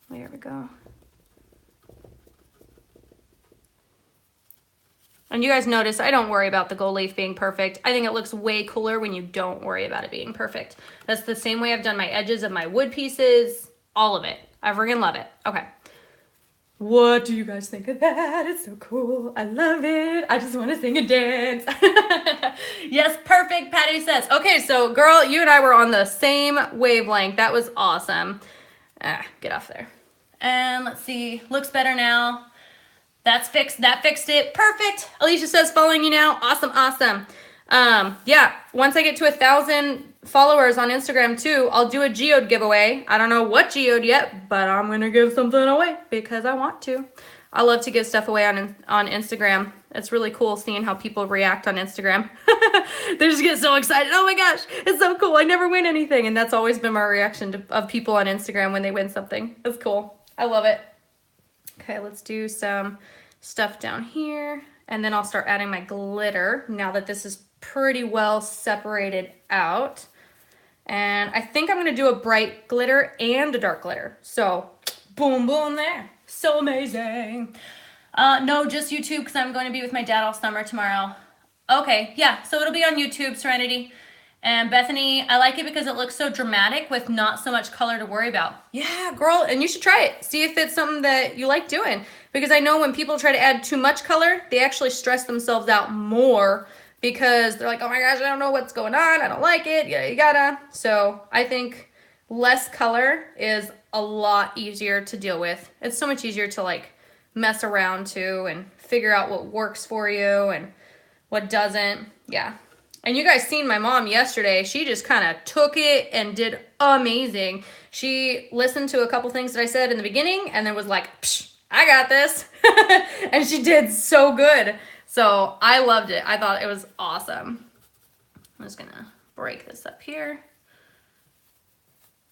A: There we go. And you guys notice I don't worry about the gold leaf being perfect. I think it looks way cooler when you don't worry about it being perfect. That's the same way I've done my edges of my wood pieces, all of it. I freaking love it. Okay. What do you guys think of that? It's so cool. I love it. I just want to sing and dance. Yes, perfect, Patty says. Okay, so girl, you and I were on the same wavelength. That was awesome. Get off there. And let's see. Looks better now. That's fixed. That fixed it. Perfect. Alicia says following you now. Awesome, awesome. Yeah, once I get to 1,000 followers on Instagram too, I'll do a geode giveaway. I don't know what geode yet, but I'm gonna give something away because I want to. I love to give stuff away on Instagram. It's really cool seeing how people react on Instagram. They just get so excited. Oh my gosh, it's so cool. I never win anything. And that's always been my reaction of people on Instagram when they win something. It's cool. I love it. Okay, let's do some stuff down here. And then I'll start adding my glitter now that this is pretty well separated out. And I think I'm gonna do a bright glitter and a dark glitter. So boom, boom there. So amazing. No, just YouTube because I'm going to be with my dad all summer tomorrow. Okay, yeah, so it'll be on YouTube, Serenity. And Bethany, I like it because it looks so dramatic with not so much color to worry about. Yeah, girl, and you should try it. See if it's something that you like doing. Because I know when people try to add too much color, they actually stress themselves out more because they're like, oh my gosh, I don't know what's going on. I don't like it, yada, yada. So I think less color is a lot easier to deal with. It's so much easier to like mess around too and figure out what works for you and what doesn't. Yeah. And you guys seen my mom yesterday. She just kind of took it and did amazing. She listened to a couple things that I said in the beginning and then was like, psh, I got this. And she did so good. So I loved it. I thought it was awesome. I'm just gonna break this up here.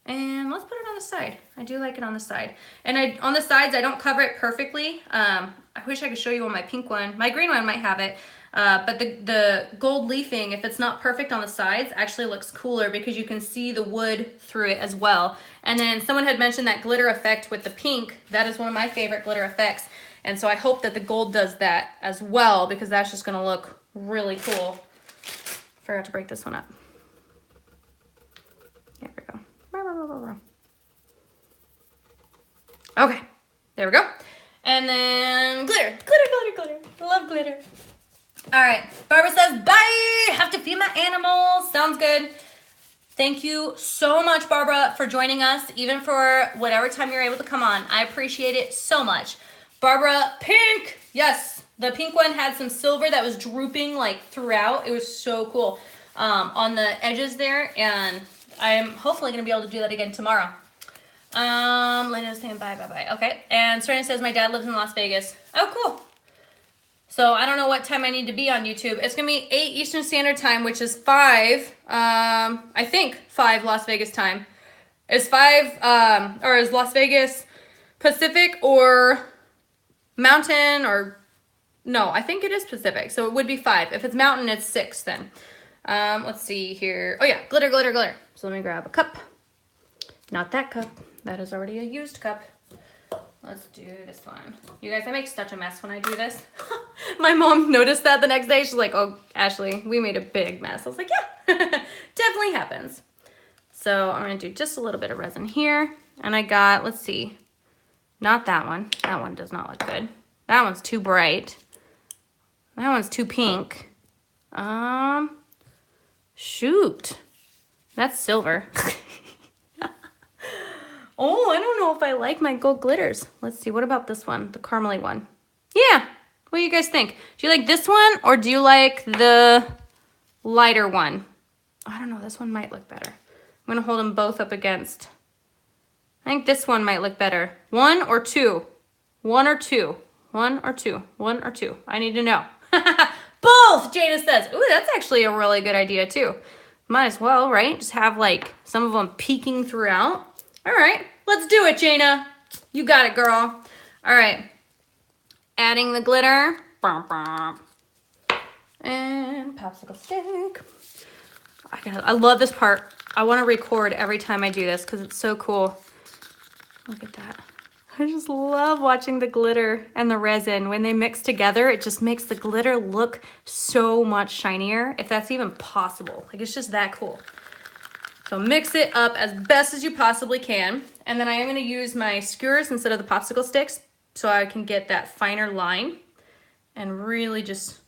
A: And let's put it on the side. I do like it on the side. And on the sides, I don't cover it perfectly. I wish I could show you on my pink one. My green one might have it. But the gold leafing, if it's not perfect on the sides, actually looks cooler because you can see the wood through it as well. And then someone had mentioned that glitter effect with the pink. That is one of my favorite glitter effects. And so I hope that the gold does that as well because that's just going to look really cool. Forgot to break this one up. There we go. Okay, there we go. And then glitter, glitter, glitter, glitter. Love glitter. All right, Barbara says, bye, have to feed my animals. Sounds good. Thank you so much, Barbara, for joining us, even for whatever time you're able to come on. I appreciate it so much. Barbara, pink. Yes, the pink one had some silver that was drooping like throughout. It was so cool on the edges there, and I am hopefully going to be able to do that again tomorrow. Lena's saying bye, bye, bye. Okay, and Serena says my dad lives in Las Vegas. Oh, cool. So I don't know what time I need to be on YouTube. It's going to be 8 Eastern Standard Time, which is 5, I think 5 Las Vegas time. Is 5, or is Las Vegas Pacific or Mountain or, no, I think it is Pacific. So it would be 5. If it's Mountain, it's 6 then. Let's see here. Oh yeah, glitter, glitter, glitter. So let me grab a cup. Not that cup. That is already a used cup. Let's do this one. You guys, I make such a mess when I do this. My mom noticed that the next day. She's like, oh, Ashley, we made a big mess. I was like, yeah, definitely happens. So I'm going to do just a little bit of resin here. And I got, let's see, not that one. That one does not look good. That one's too bright. That one's too pink. Shoot. That's silver. Oh, I don't know if I like my gold glitters. Let's see, what about this one? The caramely one. Yeah, what do you guys think? Do you like this one or do you like the lighter one? I don't know, this one might look better. I'm gonna hold them both up against. I think this one might look better. 1 or 2? 1 or 2? 1 or 2? 1 or 2? I need to know. Both, Jada says. Ooh, that's actually a really good idea too. Might as well, right? Just have like some of them peeking throughout. All right, let's do it, Jana. You got it, girl. All right, adding the glitter. And popsicle stick. I love this part. I want to record every time I do this because it's so cool. Look at that. I just love watching the glitter and the resin. When they mix together, it just makes the glitter look so much shinier, if that's even possible. Like, it's just that cool. So mix it up as best as you possibly can. And then I am going to use my skewers instead of the popsicle sticks so I can get that finer line and really just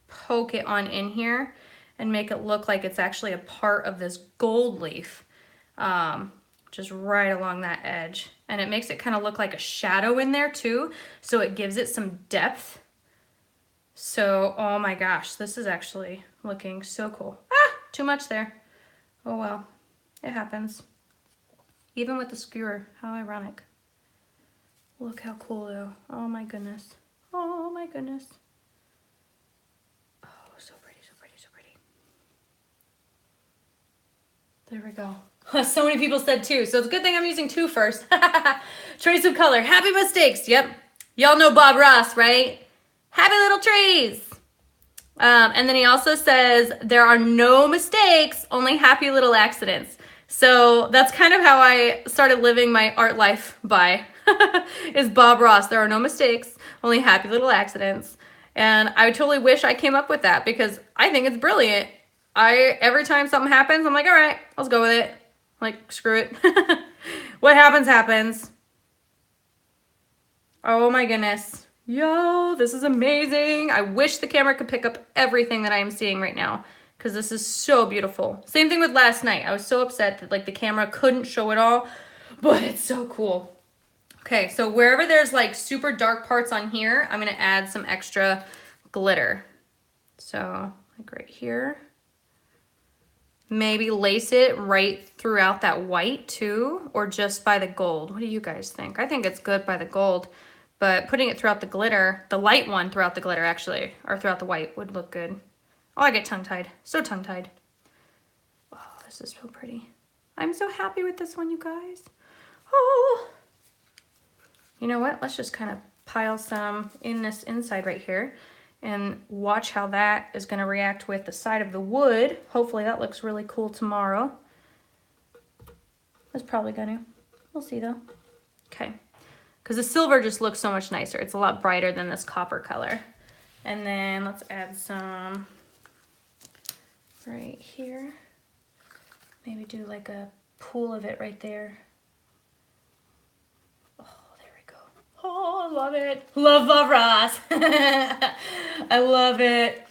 A: poke it on in here and make it look like it's actually a part of this gold leaf. Just right along that edge. And it makes it kind of look like a shadow in there too, so it gives it some depth. So, oh my gosh, this is actually looking so cool. Ah, too much there. Oh well, it happens. Even with the skewer, how ironic. Look how cool though. Oh my goodness. Oh my goodness. Oh, so pretty, so pretty, so pretty. There we go. So many people said two, so it's a good thing I'm using two first. Trace of color, happy mistakes. Yep, y'all know Bob Ross, right? Happy little trees. And then he also says there are no mistakes, only happy little accidents. So that's kind of how I started living my art life by, is Bob Ross. There are no mistakes, only happy little accidents. And I totally wish I came up with that because I think it's brilliant. Every time something happens, I'm like, all right, let's go with it. Like, screw it. What happens, happens. Oh my goodness. Yo, this is amazing. I wish the camera could pick up everything that I am seeing right now because this is so beautiful. Same thing with last night. I was so upset that like the camera couldn't show it all, but it's so cool. Okay, so wherever there's like super dark parts on here, I'm gonna add some extra glitter. So like right here. Maybe lace it right throughout that white too, or just by the gold. What do you guys think? I think it's good by the gold, but putting it throughout the glitter, the light one throughout the glitter actually, or throughout the white would look good. Oh, I get tongue-tied. So tongue-tied. Oh, this is so pretty. I'm so happy with this one, you guys. Oh. You know what? Let's just kind of pile some in this inside right here. And watch how that is going to react with the side of the wood. Hopefully that looks really cool tomorrow. It's probably going to. We'll see though. Okay. Because the silver just looks so much nicer. It's a lot brighter than this copper color. And then let's add some right here. Maybe do like a pool of it right there. Oh, I love it. Love Bob Ross. I love it.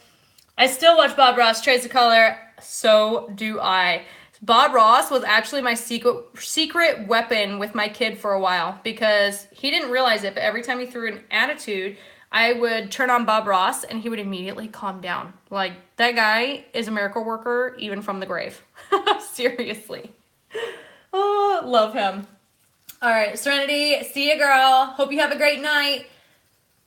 A: I still watch Bob Ross, Trace of Color. So do I. Bob Ross was actually my secret weapon with my kid for a while because he didn't realize it, but every time he threw an attitude, I would turn on Bob Ross and he would immediately calm down. Like, that guy is a miracle worker even from the grave. Seriously. Oh, love him. All right, Serenity, see ya, girl. Hope you have a great night.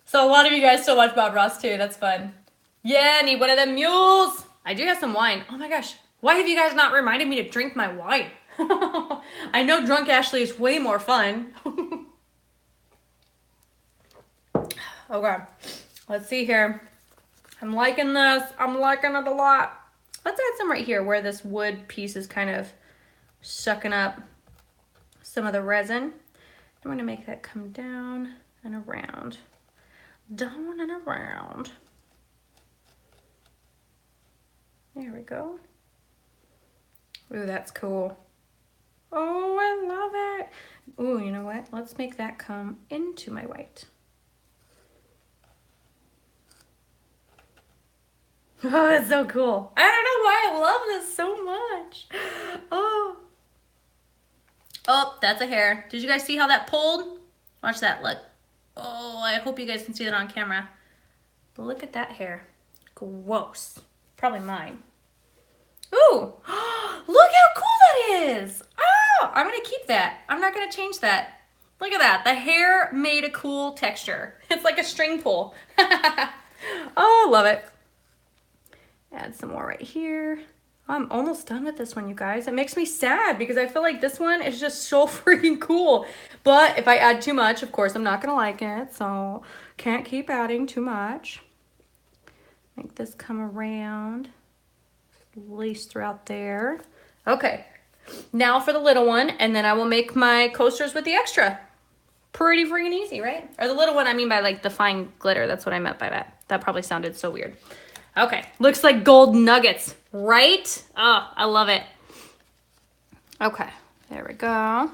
A: So a lot of you guys still watch Bob Ross too. That's fun. Yeah, need one of them mules. I do have some wine. Oh my gosh. Why have you guys not reminded me to drink my wine? I know Drunk Ashley is way more fun. Okay, let's see here. I'm liking this. I'm liking it a lot. Let's add some right here where this wood piece is kind of sucking up some of the resin. I'm going to make that come down and around. Down and around. There we go. Ooh, that's cool. Oh, I love it. Ooh, you know what? Let's make that come into my white. Oh, it's so cool. I don't know why I love this so much. Oh. Oh, that's a hair. Did you guys see how that pulled? Watch that, look. Oh, I hope you guys can see that on camera. But look at that hair. Gross. Probably mine. Ooh, look how cool that is. Oh, I'm gonna keep that. I'm not gonna change that. Look at that, the hair made a cool texture. It's like a string pull. Oh, love it. Add some more right here. I'm almost done with this one, you guys. It makes me sad because I feel like this one is just so freaking cool. But if I add too much, of course, I'm not gonna like it. So can't keep adding too much. Make this come around, lace throughout there. Okay, now for the little one, and then I will make my coasters with the extra. Pretty freaking easy, right? Or the little one, I mean by like the fine glitter. That's what I meant by that. That probably sounded so weird. Okay, looks like gold nuggets, right? Oh, I love it. Okay, there we go.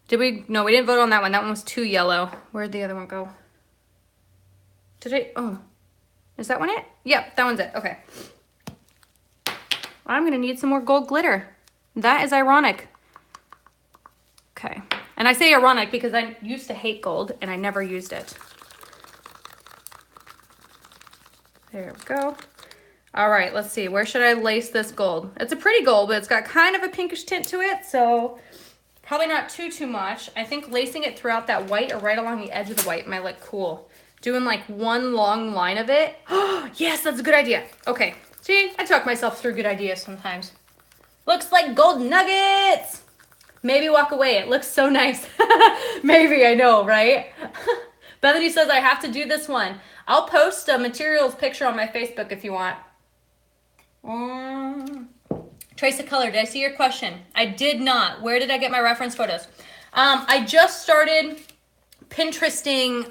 A: Did we? No, we didn't vote on that one. That one was too yellow. Where'd the other one go? Did I? Oh, is that one it? Yep, that one's it. Okay. I'm gonna need some more gold glitter. That is ironic. Okay, and I say ironic because I used to hate gold and I never used it. There we go. All right, let's see. Where should I lace this gold? It's a pretty gold, but it's got kind of a pinkish tint to it, so probably not too much. I think lacing it throughout that white or right along the edge of the white might look cool. Doing like one long line of it. Oh, yes, that's a good idea. Okay, see, I talk myself through good ideas sometimes. Looks like gold nuggets. Maybe walk away. It looks so nice. Maybe, I know, right? Bethany says I have to do this one. I'll post a materials picture on my Facebook if you want. Trace of color. Did I see your question? I did not. Where did I get my reference photos? I just started Pinteresting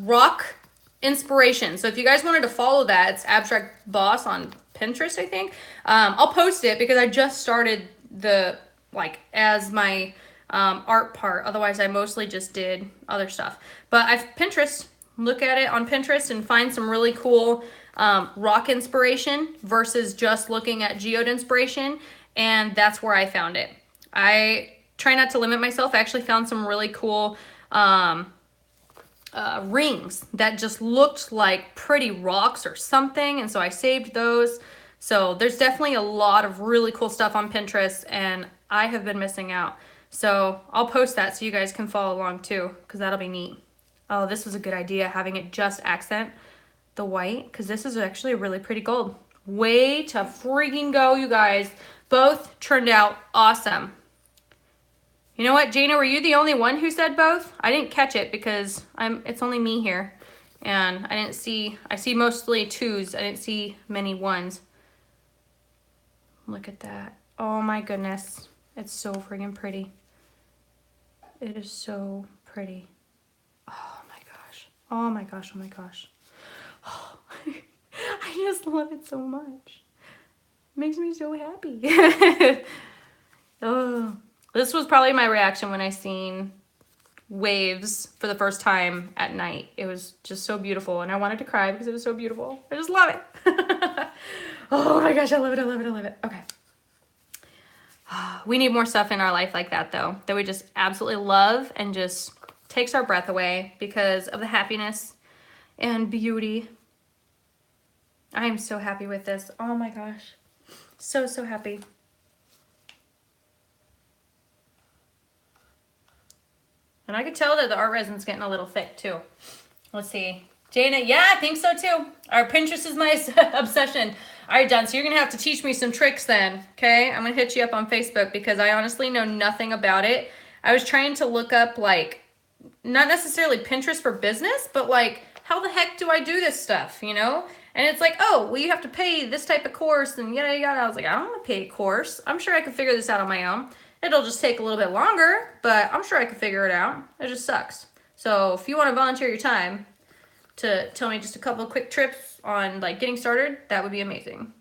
A: rock inspiration. So if you guys wanted to follow that, it's Abstract Boss on Pinterest, I think. I'll post it because I just started the, like, as my art part. Otherwise, I mostly just did other stuff. But I've Pinterest. Look at it on Pinterest and find some really cool rock inspiration versus just looking at geode inspiration. And that's where I found it. I try not to limit myself. I actually found some really cool rings that just looked like pretty rocks or something. And so I saved those. So there's definitely a lot of really cool stuff on Pinterest and I have been missing out. So I'll post that so you guys can follow along too, because that'll be neat. Oh, this was a good idea, having it just accent the white, because this is actually a really pretty gold. Way to freaking go, you guys. Both turned out awesome. You know what, Jana, were you the only one who said both? I didn't catch it because it's only me here. And I see mostly twos. I didn't see many ones. Look at that. Oh my goodness. It's so freaking pretty. It is so pretty. Oh my gosh. Oh my gosh. Oh my gosh. Oh, I just love it so much. It makes me so happy. Oh, this was probably my reaction when I seen waves for the first time at night. It was just so beautiful and I wanted to cry because it was so beautiful. I just love it. Oh my gosh, I love it, I love it, I love it. Okay. We need more stuff in our life like that though, that we just absolutely love and just takes our breath away because of the happiness and beauty. I am so happy with this. Oh my gosh. So, so happy. And I could tell that the art resin's getting a little thick too. Let's see. Jana, yeah, I think so too. Our Pinterest is my obsession. All right, Don, so you're gonna have to teach me some tricks then, okay? I'm gonna hit you up on Facebook because I honestly know nothing about it. I was trying to look up, like, not necessarily Pinterest for business, but like, how the heck do I do this stuff, you know? And it's like, oh, well, you have to pay this type of course and yada, yada. I was like, I don't want to pay a course. I'm sure I can figure this out on my own. It'll just take a little bit longer, but I'm sure I can figure it out. It just sucks. So if you want to volunteer your time to tell me just a couple of quick tips on like getting started, that would be amazing.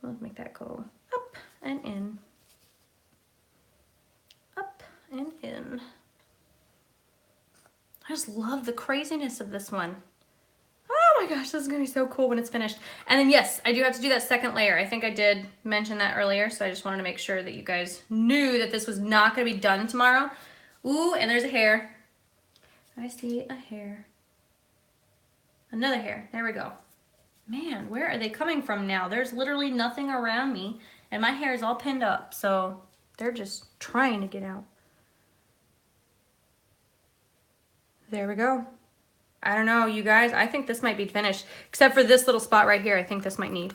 A: Let's make that go up and in. Up and in. I just love the craziness of this one. Oh my gosh, this is gonna be so cool when it's finished. And then yes, I do have to do that second layer. I think I did mention that earlier, so I just wanted to make sure that you guys knew that this was not gonna be done tomorrow. Ooh, and there's a hair. I see a hair. Another hair, there we go. Man, where are they coming from now? There's literally nothing around me, and my hair is all pinned up, so they're just trying to get out. There we go. I don't know, you guys. I think this might be finished. Except for this little spot right here. I think this might need...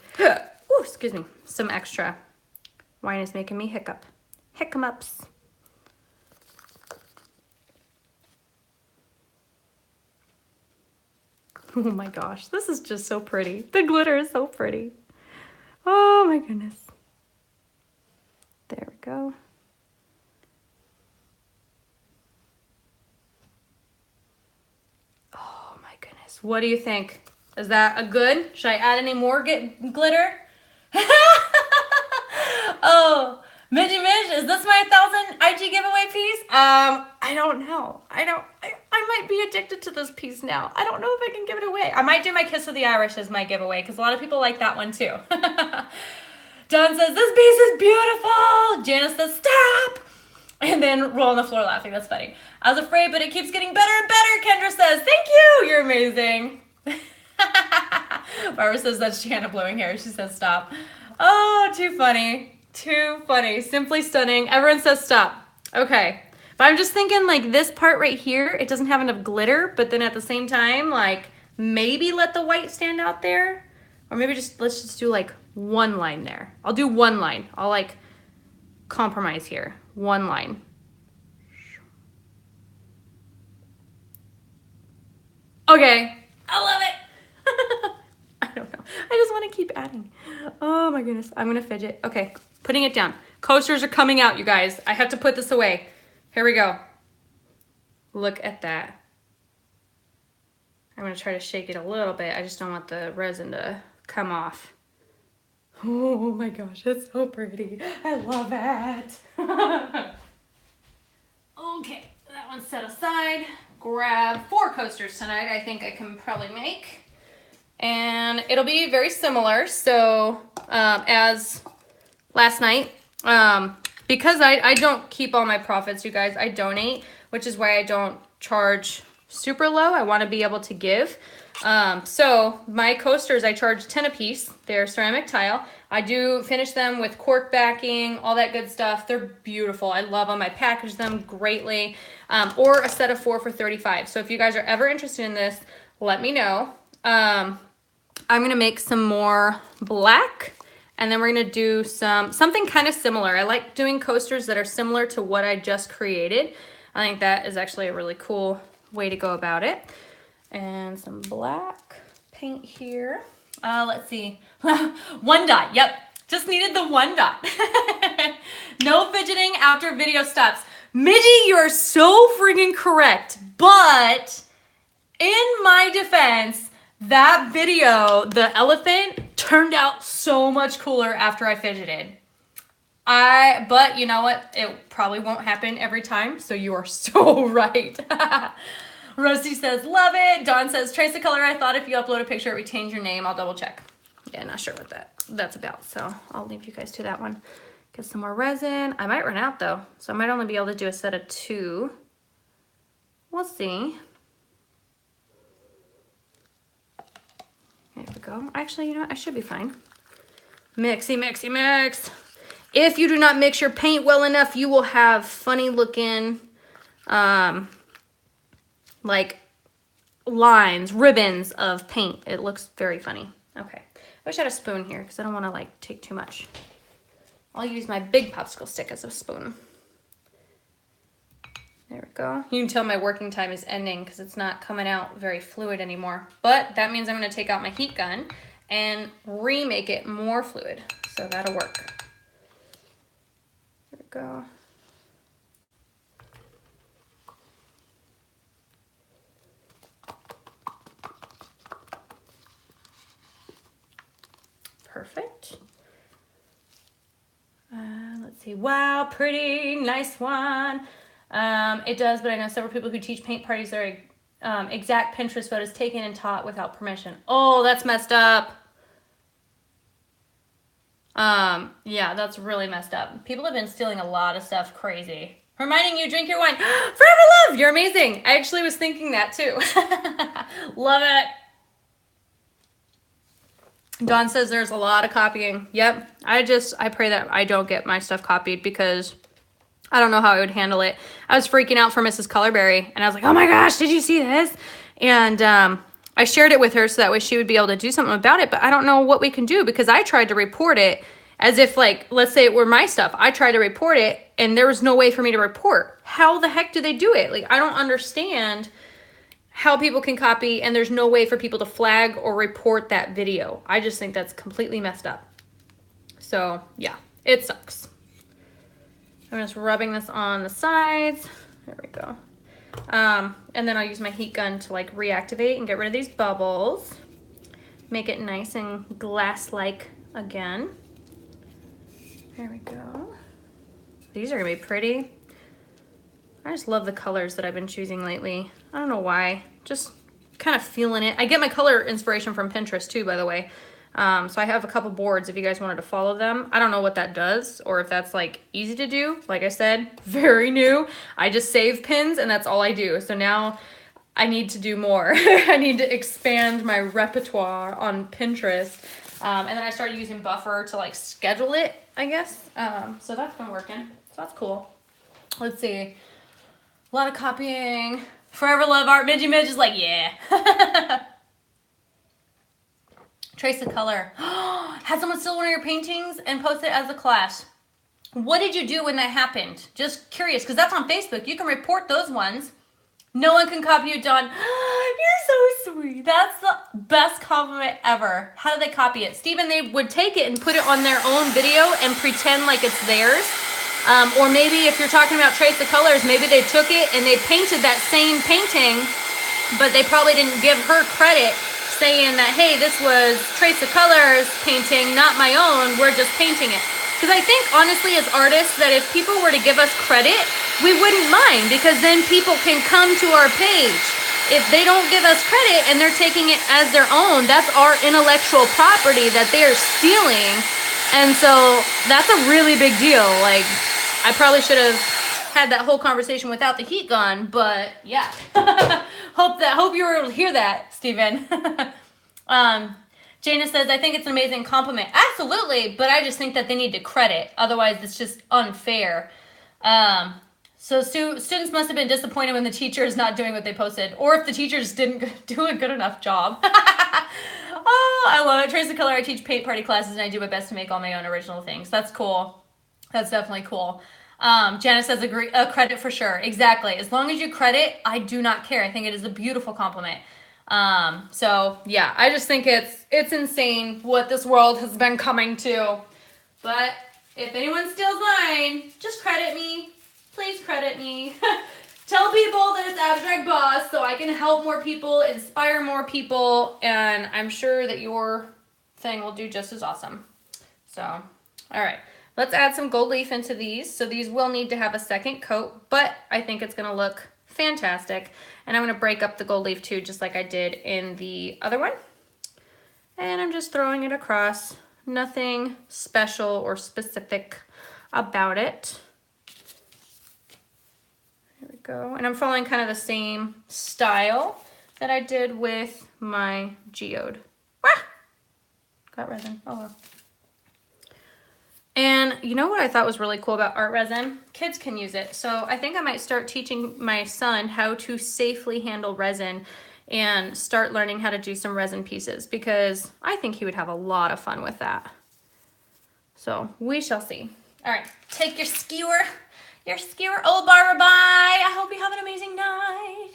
A: excuse me, some extra. Wine is making me hiccup. Hiccups. Oh my gosh, this is just so pretty. The glitter is so pretty. Oh my goodness. There we go. Oh my goodness. What do you think? Is that a good? Should I add any more glitter? Oh, Midgy Midge, is this my 1,000 IG giveaway piece? I don't know. I might be addicted to this piece now. I don't know if I can give it away. I might do my Kiss of the Irish as my giveaway because a lot of people like that one too. Don says, this piece is beautiful. Janice says, stop. And then roll on the floor laughing. That's funny. I was afraid, but it keeps getting better and better. Kendra says, thank you. You're amazing. Barbara says, that's Shanna blowing hair. She says, stop. Oh, too funny. Too funny. Simply stunning. Everyone says stop. Okay. But I'm just thinking like this part right here, it doesn't have enough glitter, but then at the same time, like maybe let the white stand out there. Or maybe let's just do like one line there. I'll do one line. I'll like compromise here. One line. Okay. I love it. I don't know. I just want to keep adding. Oh my goodness. I'm going to fidget. Okay. Putting it down. Coasters are coming out, you guys. I have to put this away. Here we go. Look at that. I'm going to try to shake it a little bit. I just don't want the resin to come off. Oh my gosh, it's so pretty. I love it. Okay, that one's set aside. Grab 4 coasters tonight. I think I can probably make. And it'll be very similar. So as last night, because I don't keep all my profits, you guys, I donate, which is why I don't charge super low. I want to be able to give. So my coasters, I charge 10 a piece. They're ceramic tile. I do finish them with cork backing, all that good stuff. They're beautiful. I love them. I package them greatly. Or a set of 4 for 35. So if you guys are ever interested in this, let me know. I'm going to make some more black, and then we're going to do something kind of similar. I like doing coasters that are similar to what I just created. I think that is actually a really cool way to go about it. And some black paint here. Let's see. 1 dot. Yep. Just needed the 1 dot. No fidgeting after video stops. Midgy, you are so freaking correct. But in my defense, that video, the elephant, turned out so much cooler after I fidgeted. But you know what? It probably won't happen every time. So you are so right. Rosie says, love it. Dawn says, trace the color. I thought if you upload a picture, it would change your name. I'll double check. Yeah, not sure what that's about. So I'll leave you guys to that one. Get some more resin. I might run out though. So I might only be able to do a set of 2. We'll see. There we go. Actually, you know what? I should be fine. Mixy, mixy, mix. If you do not mix your paint well enough, you will have funny looking, like lines, ribbons of paint. It looks very funny. Okay. I wish I had a spoon here because I don't want to like take too much. I'll use my big popsicle stick as a spoon. There we go. You can tell my working time is ending because it's not coming out very fluid anymore. But that means I'm going to take out my heat gun and remake it more fluid. So that'll work. There we go. Perfect. Let's see. Wow, pretty. Nice one. It does, but I know several people who teach paint parties are exact Pinterest photos taken and taught without permission. Oh, that's messed up. Yeah, that's really messed up. People have been stealing a lot of stuff. Crazy. Reminding you, drink your wine. Forever love, you're amazing. I actually was thinking that too. Love it. Dawn says there's a lot of copying. Yep. I pray that I don't get my stuff copied because I don't know how I would handle it. I was freaking out for Mrs. Colorberry and I was like, oh my gosh, did you see this? And I shared it with her so that way she would be able to do something about it, but I don't know what we can do because I tried to report it as if, like, let's say it were my stuff. I tried to report it and there was no way for me to report. How the heck do they do it? Like, I don't understand how people can copy and there's no way for people to flag or report that video. I just think that's completely messed up. So yeah, it sucks. I'm just rubbing this on the sides. There we go. And then I'll use my heat gun to like reactivate and get rid of these bubbles. Make it nice and glass-like again. There we go. These are gonna be pretty. I just love the colors that I've been choosing lately. I don't know why, just kind of feeling it. I get my color inspiration from Pinterest too, by the way. So I have a couple boards if you guys wanted to follow them. I don't know what that does or if that's like easy to do. Like I said, very new. I just save pins and that's all I do. So now I need to do more. I need to expand my repertoire on Pinterest. And then I started using Buffer to like schedule it, I guess. So that's been working. So that's cool. Let's see. A lot of copying. Forever love art. Midgie Midge is like, yeah. Trace the color. Had someone steal one of your paintings and post it as a class. What did you do when that happened? Just curious, because that's on Facebook. You can report those ones. No one can copy you, Dawn. You're so sweet. That's the best compliment ever. How did they copy it? Steven, they would take it and put it on their own video and pretend like it's theirs. Or maybe if you're talking about Trace the Colors, maybe they took it and they painted that same painting, but they probably didn't give her credit, saying that, hey, this was Trace the Colors painting, not my own, we're just painting it. Because I think, honestly, as artists, that if people were to give us credit, we wouldn't mind, because then people can come to our page. If they don't give us credit and they're taking it as their own, that's our intellectual property that they are stealing. And so that's a really big deal. Like, I probably should have had that whole conversation without the heat gun, but yeah. Hope you were able to hear that, Steven. Jana says, I think it's an amazing compliment. Absolutely, but I just think that they need to credit. Otherwise, it's just unfair. So students must have been disappointed when the teacher is not doing what they posted, or if the teachers didn't do a good enough job. Oh, I love it. Trace the Color. I teach paint party classes, and I do my best to make all my own original things. That's cool. That's definitely cool. Janice says, agree, credit for sure. Exactly. As long as you credit, I do not care. I think it is a beautiful compliment. So yeah, I just think it's insane what this world has been coming to. But if anyone steals mine, just credit me. Please credit me. Tell people that it's Abstract Boss so I can help more people, inspire more people, and I'm sure that your thing will do just as awesome. So, all right. Let's add some gold leaf into these. So these will need to have a second coat, but I think it's gonna look fantastic. And I'm gonna break up the gold leaf too, just like I did in the other one. And I'm just throwing it across. Nothing special or specific about it. There we go. And I'm following kind of the same style that I did with my geode. Ah! Got resin. Oh well. And you know what I thought was really cool about art resin? Kids can use it. So I think I might start teaching my son how to safely handle resin and start learning how to do some resin pieces, because I think he would have a lot of fun with that. So we shall see. All right, take your skewer. Oh, Barbara, bye. I hope you have an amazing night.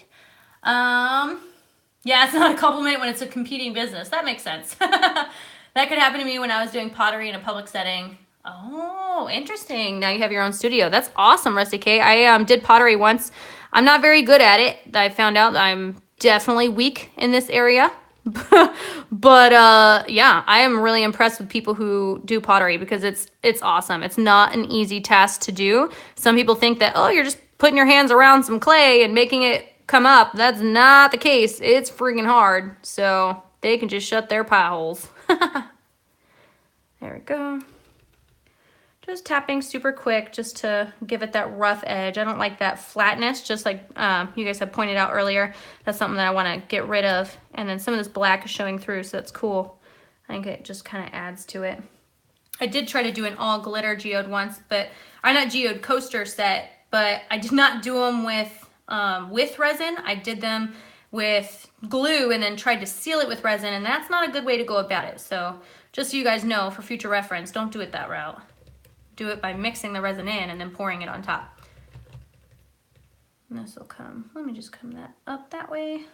A: Yeah, it's not a compliment when it's a competing business. That makes sense. That could happen to me when I was doing pottery in a public setting. Oh, interesting. Now you have your own studio. That's awesome, Rusty K. I did pottery once. I'm not very good at it. I found out that I'm definitely weak in this area. But yeah, I am really impressed with people who do pottery, because it's awesome. It's not an easy task to do. Some people think that, oh, you're just putting your hands around some clay and making it come up. That's not the case. It's freaking hard. So they can just shut their pie holes. There we go. Just tapping super quick just to give it that rough edge. I don't like that flatness, just like you guys have pointed out earlier. That's something that I want to get rid of. And then some of this black is showing through, so that's cool. I think it just kind of adds to it. I did try to do an all glitter geode once, but not geode, coaster set, but I did not do them with resin. I did them with glue and then tried to seal it with resin, and that's not a good way to go about it. So just so you guys know, for future reference, don't do it that route. Do it by mixing the resin in and then pouring it on top. And this will come, let me just come that up that way.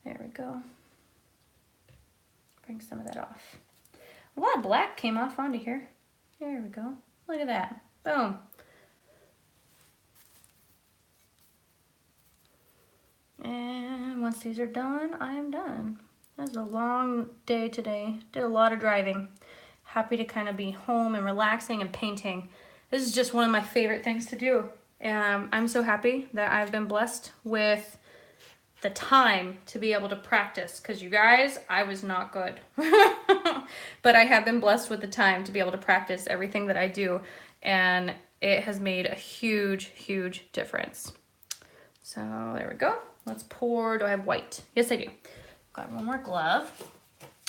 A: There we go. Bring some of that off. A lot of black came off onto here. There we go. Look at that. Boom. And once these are done, I am done. It was a long day today. Did a lot of driving. Happy to kind of be home and relaxing and painting. This is just one of my favorite things to do. And I'm so happy that I've been blessed with the time to be able to practice, because you guys, I was not good. But I have been blessed with the time to be able to practice everything that I do, and it has made a huge, huge difference. So there we go. Let's pour. Do I have white? Yes, I do. Got one more glove.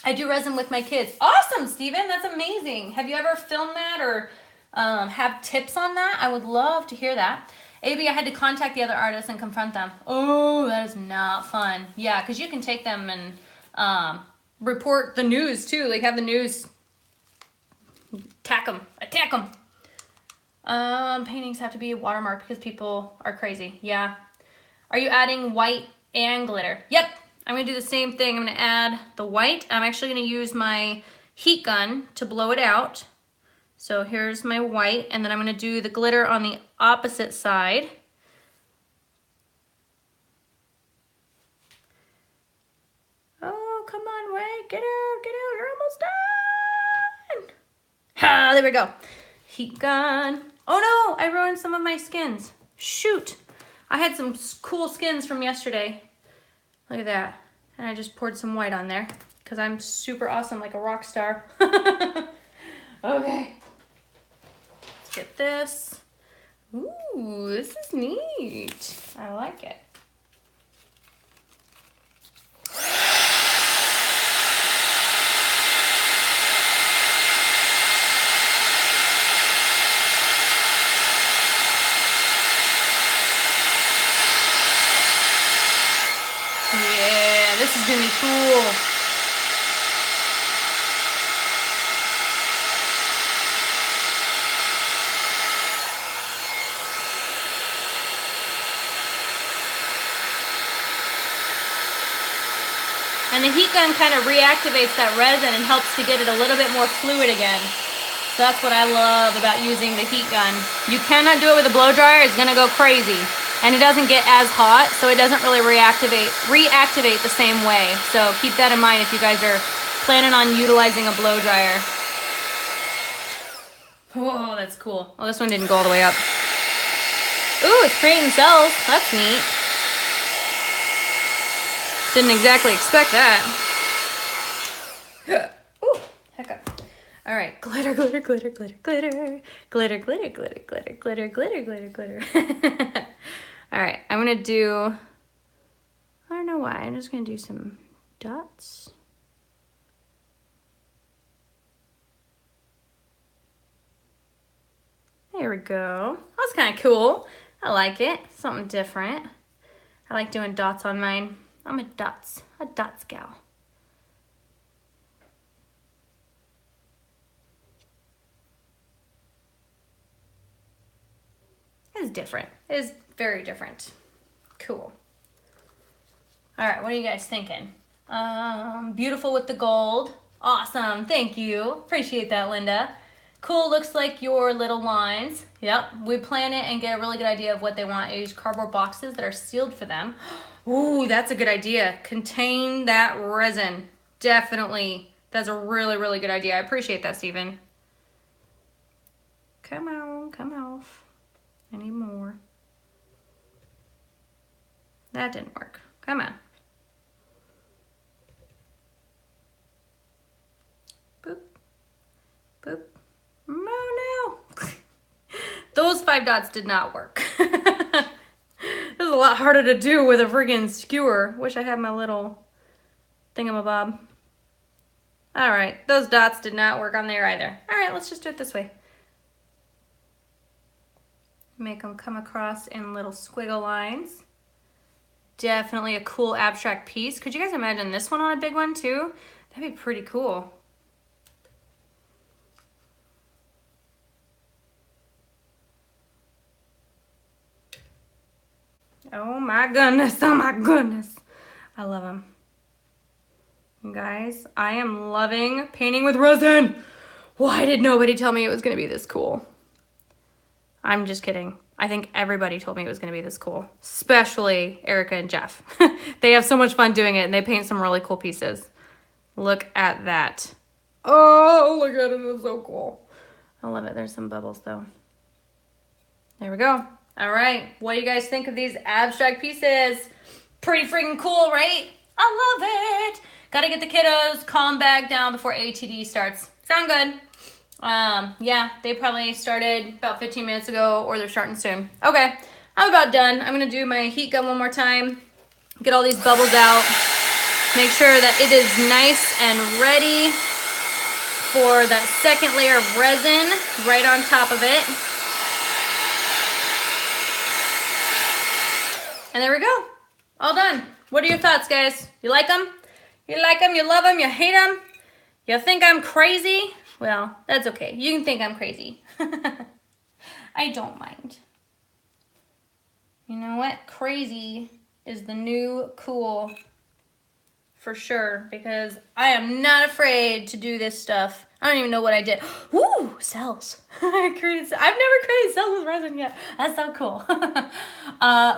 A: I do resin with my kids. Awesome, Steven. That's amazing. Have you ever filmed that or have tips on that? I would love to hear that. AB, I had to contact the other artists and confront them. Oh, that is not fun. Yeah, because you can take them and report the news too. Like have the news attack them. Paintings have to be watermarked because people are crazy. Yeah. Are you adding white and glitter? Yep. I'm going to do the same thing. I'm going to add the white. I'm actually going to use my heat gun to blow it out. So here's my white, and then I'm going to do the glitter on the opposite side. Oh, come on, Ray. Get out. You're almost done. Ha, there we go. Heat gun. Oh no, I ruined some of my skins. Shoot. I had some cool skins from yesterday. Look at that. And I just poured some white on there because I'm super awesome, like a rock star. Okay. Let's get this. Ooh, this is neat. I like it. Yeah, this is gonna be cool. And the heat gun kind of reactivates that resin and helps to get it a little bit more fluid again. So that's what I love about using the heat gun. You cannot do it with a blow dryer, it's gonna go crazy. And it doesn't get as hot, so it doesn't really reactivate the same way. So keep that in mind if you guys are planning on utilizing a blow dryer. Whoa, that's cool. Oh, this one didn't go all the way up. Ooh, it's creating cells. That's neat. Didn't exactly expect that. Ooh, heck up. All right, glitter. All right, I'm gonna do, I don't know why, I'm just gonna do some dots. There we go. That's kind of cool. I like it. Something different. I like doing dots on mine. I'm a dots gal. It's different. It is very different. Cool. All right, what are you guys thinking? Beautiful with the gold. Awesome, thank you. Appreciate that, Linda. Cool, looks like your little lines. Yep, we plan it and get a really good idea of what they want. I use cardboard boxes that are sealed for them. Ooh, that's a good idea. Contain that resin. Definitely. That's a really, really good idea. I appreciate that, Stephen. Come on, come off. I need more. That didn't work. Come on. Boop. Boop. Oh no. Those 5 dots did not work. This is a lot harder to do with a friggin' skewer. Wish I had my little thingamabob. All right, those dots did not work on there either. All right, let's just do it this way. Make them come across in little squiggle lines. definitely a cool abstract piece. Could you guys imagine this one on a big one too? That'd be pretty cool. Oh my goodness, oh my goodness. I love them. You guys, I am loving painting with resin. Why did nobody tell me it was gonna be this cool? I'm just kidding. I think everybody told me it was gonna be this cool, especially Erica and Jeff. They have so much fun doing it and they paint some really cool pieces. Look at that. Oh, look at it, it's so cool. I love it, there's some bubbles though. There we go. All right, what do you guys think of these abstract pieces? Pretty freaking cool, right? I love it. Gotta get the kiddos calm back down before ATD starts. Sound good? Yeah, they probably started about 15 minutes ago or they're starting soon. Okay, I'm about done. I'm gonna do my heat gun one more time, get all these bubbles out, make sure that it is nice and ready for that second layer of resin right on top of it. And there we go, all done. What are your thoughts, guys? You like them? You like them, you love them, you hate them? You think I'm crazy? Well, that's okay. You can think I'm crazy. I don't mind. You know what? Crazy is the new cool for sure, because I am not afraid to do this stuff. I don't even know what I did. Woo, cells. I've never created cells with resin yet. That's so cool.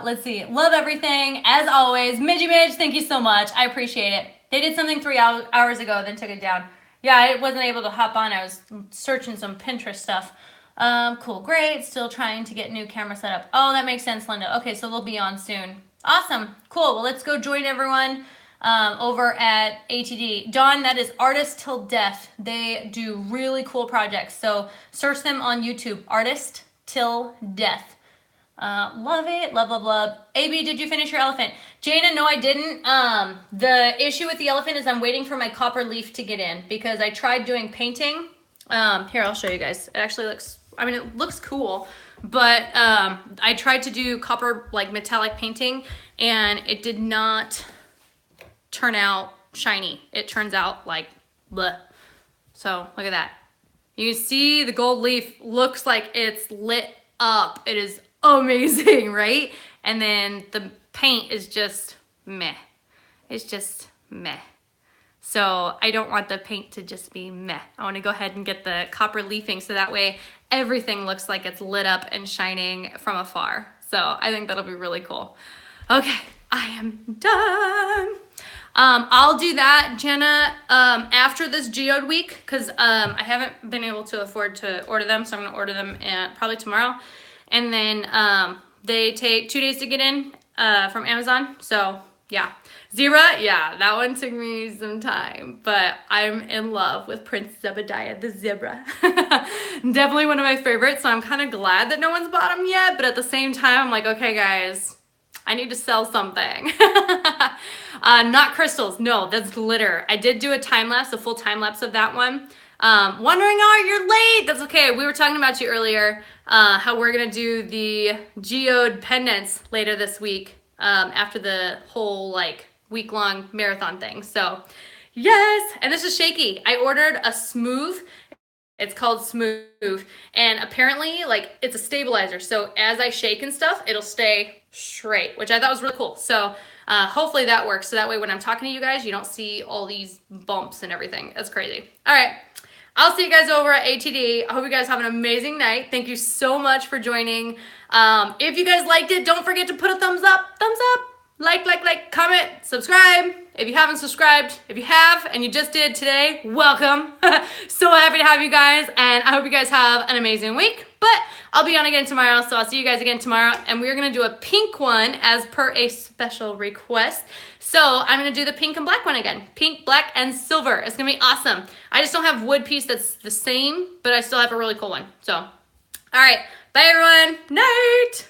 A: Let's see. Love everything. As always, Midgie Midge, thank you so much. I appreciate it. They did something 3 hours ago, then took it down. Yeah, I wasn't able to hop on. I was searching some Pinterest stuff. Cool, great. Still trying to get new camera set up. Oh, that makes sense, Linda. Okay, so they'll be on soon. Awesome. Cool. Well, let's go join everyone over at ATD. Dawn, that is Artist Till Death. They do really cool projects. So search them on YouTube. Artist Till Death. Love it. Love, love, love. AB, did you finish your elephant? Jana, no, I didn't. The issue with the elephant is I'm waiting for my copper leaf to get in because I tried doing painting. Here, I'll show you guys. It actually looks, I mean, it looks cool, but I tried to do copper, like metallic painting, and it did not turn out shiny. It turns out like bleh. So look at that. You can see the gold leaf looks like it's lit up. It is amazing, right? And then the paint is just meh. It's just meh. So I don't want the paint to just be meh. I want to go ahead and get the copper leafing so that way everything looks like it's lit up and shining from afar. So I think that'll be really cool. Okay, I am done. I'll do that, Jenna, after this geode week, because I haven't been able to afford to order them, so I'm going to order them probably tomorrow. And then they take 2 days to get in from Amazon. So yeah, Zebra, yeah, that one took me some time, but I'm in love with Prince Zebediah the zebra. Definitely one of my favorites, so I'm kind of glad that no one's bought them yet, but at the same time, I'm like, okay guys, I need to sell something. Not crystals, no, that's glitter. I did do a time lapse, a full time lapse of that one. Wondering, oh, you're late. That's okay. We were talking about you earlier, how we're going to do the geode pendants later this week, after the whole like week-long marathon thing. So yes, and this is shaky. I ordered a smooth. It's called Smooth, and apparently like it's a stabilizer. So as I shake and stuff, it'll stay straight, which I thought was really cool. So hopefully that works. So that way when I'm talking to you guys, you don't see all these bumps and everything. That's crazy. All right. I'll see you guys over at ATD. I hope you guys have an amazing night. Thank you so much for joining. If you guys liked it, don't forget to put a thumbs up, like, comment, subscribe. If you haven't subscribed, if you have and you just did today, welcome. So happy to have you guys, and I hope you guys have an amazing week. But I'll be on again tomorrow, so I'll see you guys again tomorrow, and we're gonna do a pink one as per a special request. So I'm gonna do the pink and black one again. Pink, black, and silver. It's gonna be awesome. I just don't have wood piece that's the same, but I still have a really cool one. So, all right, bye everyone, night.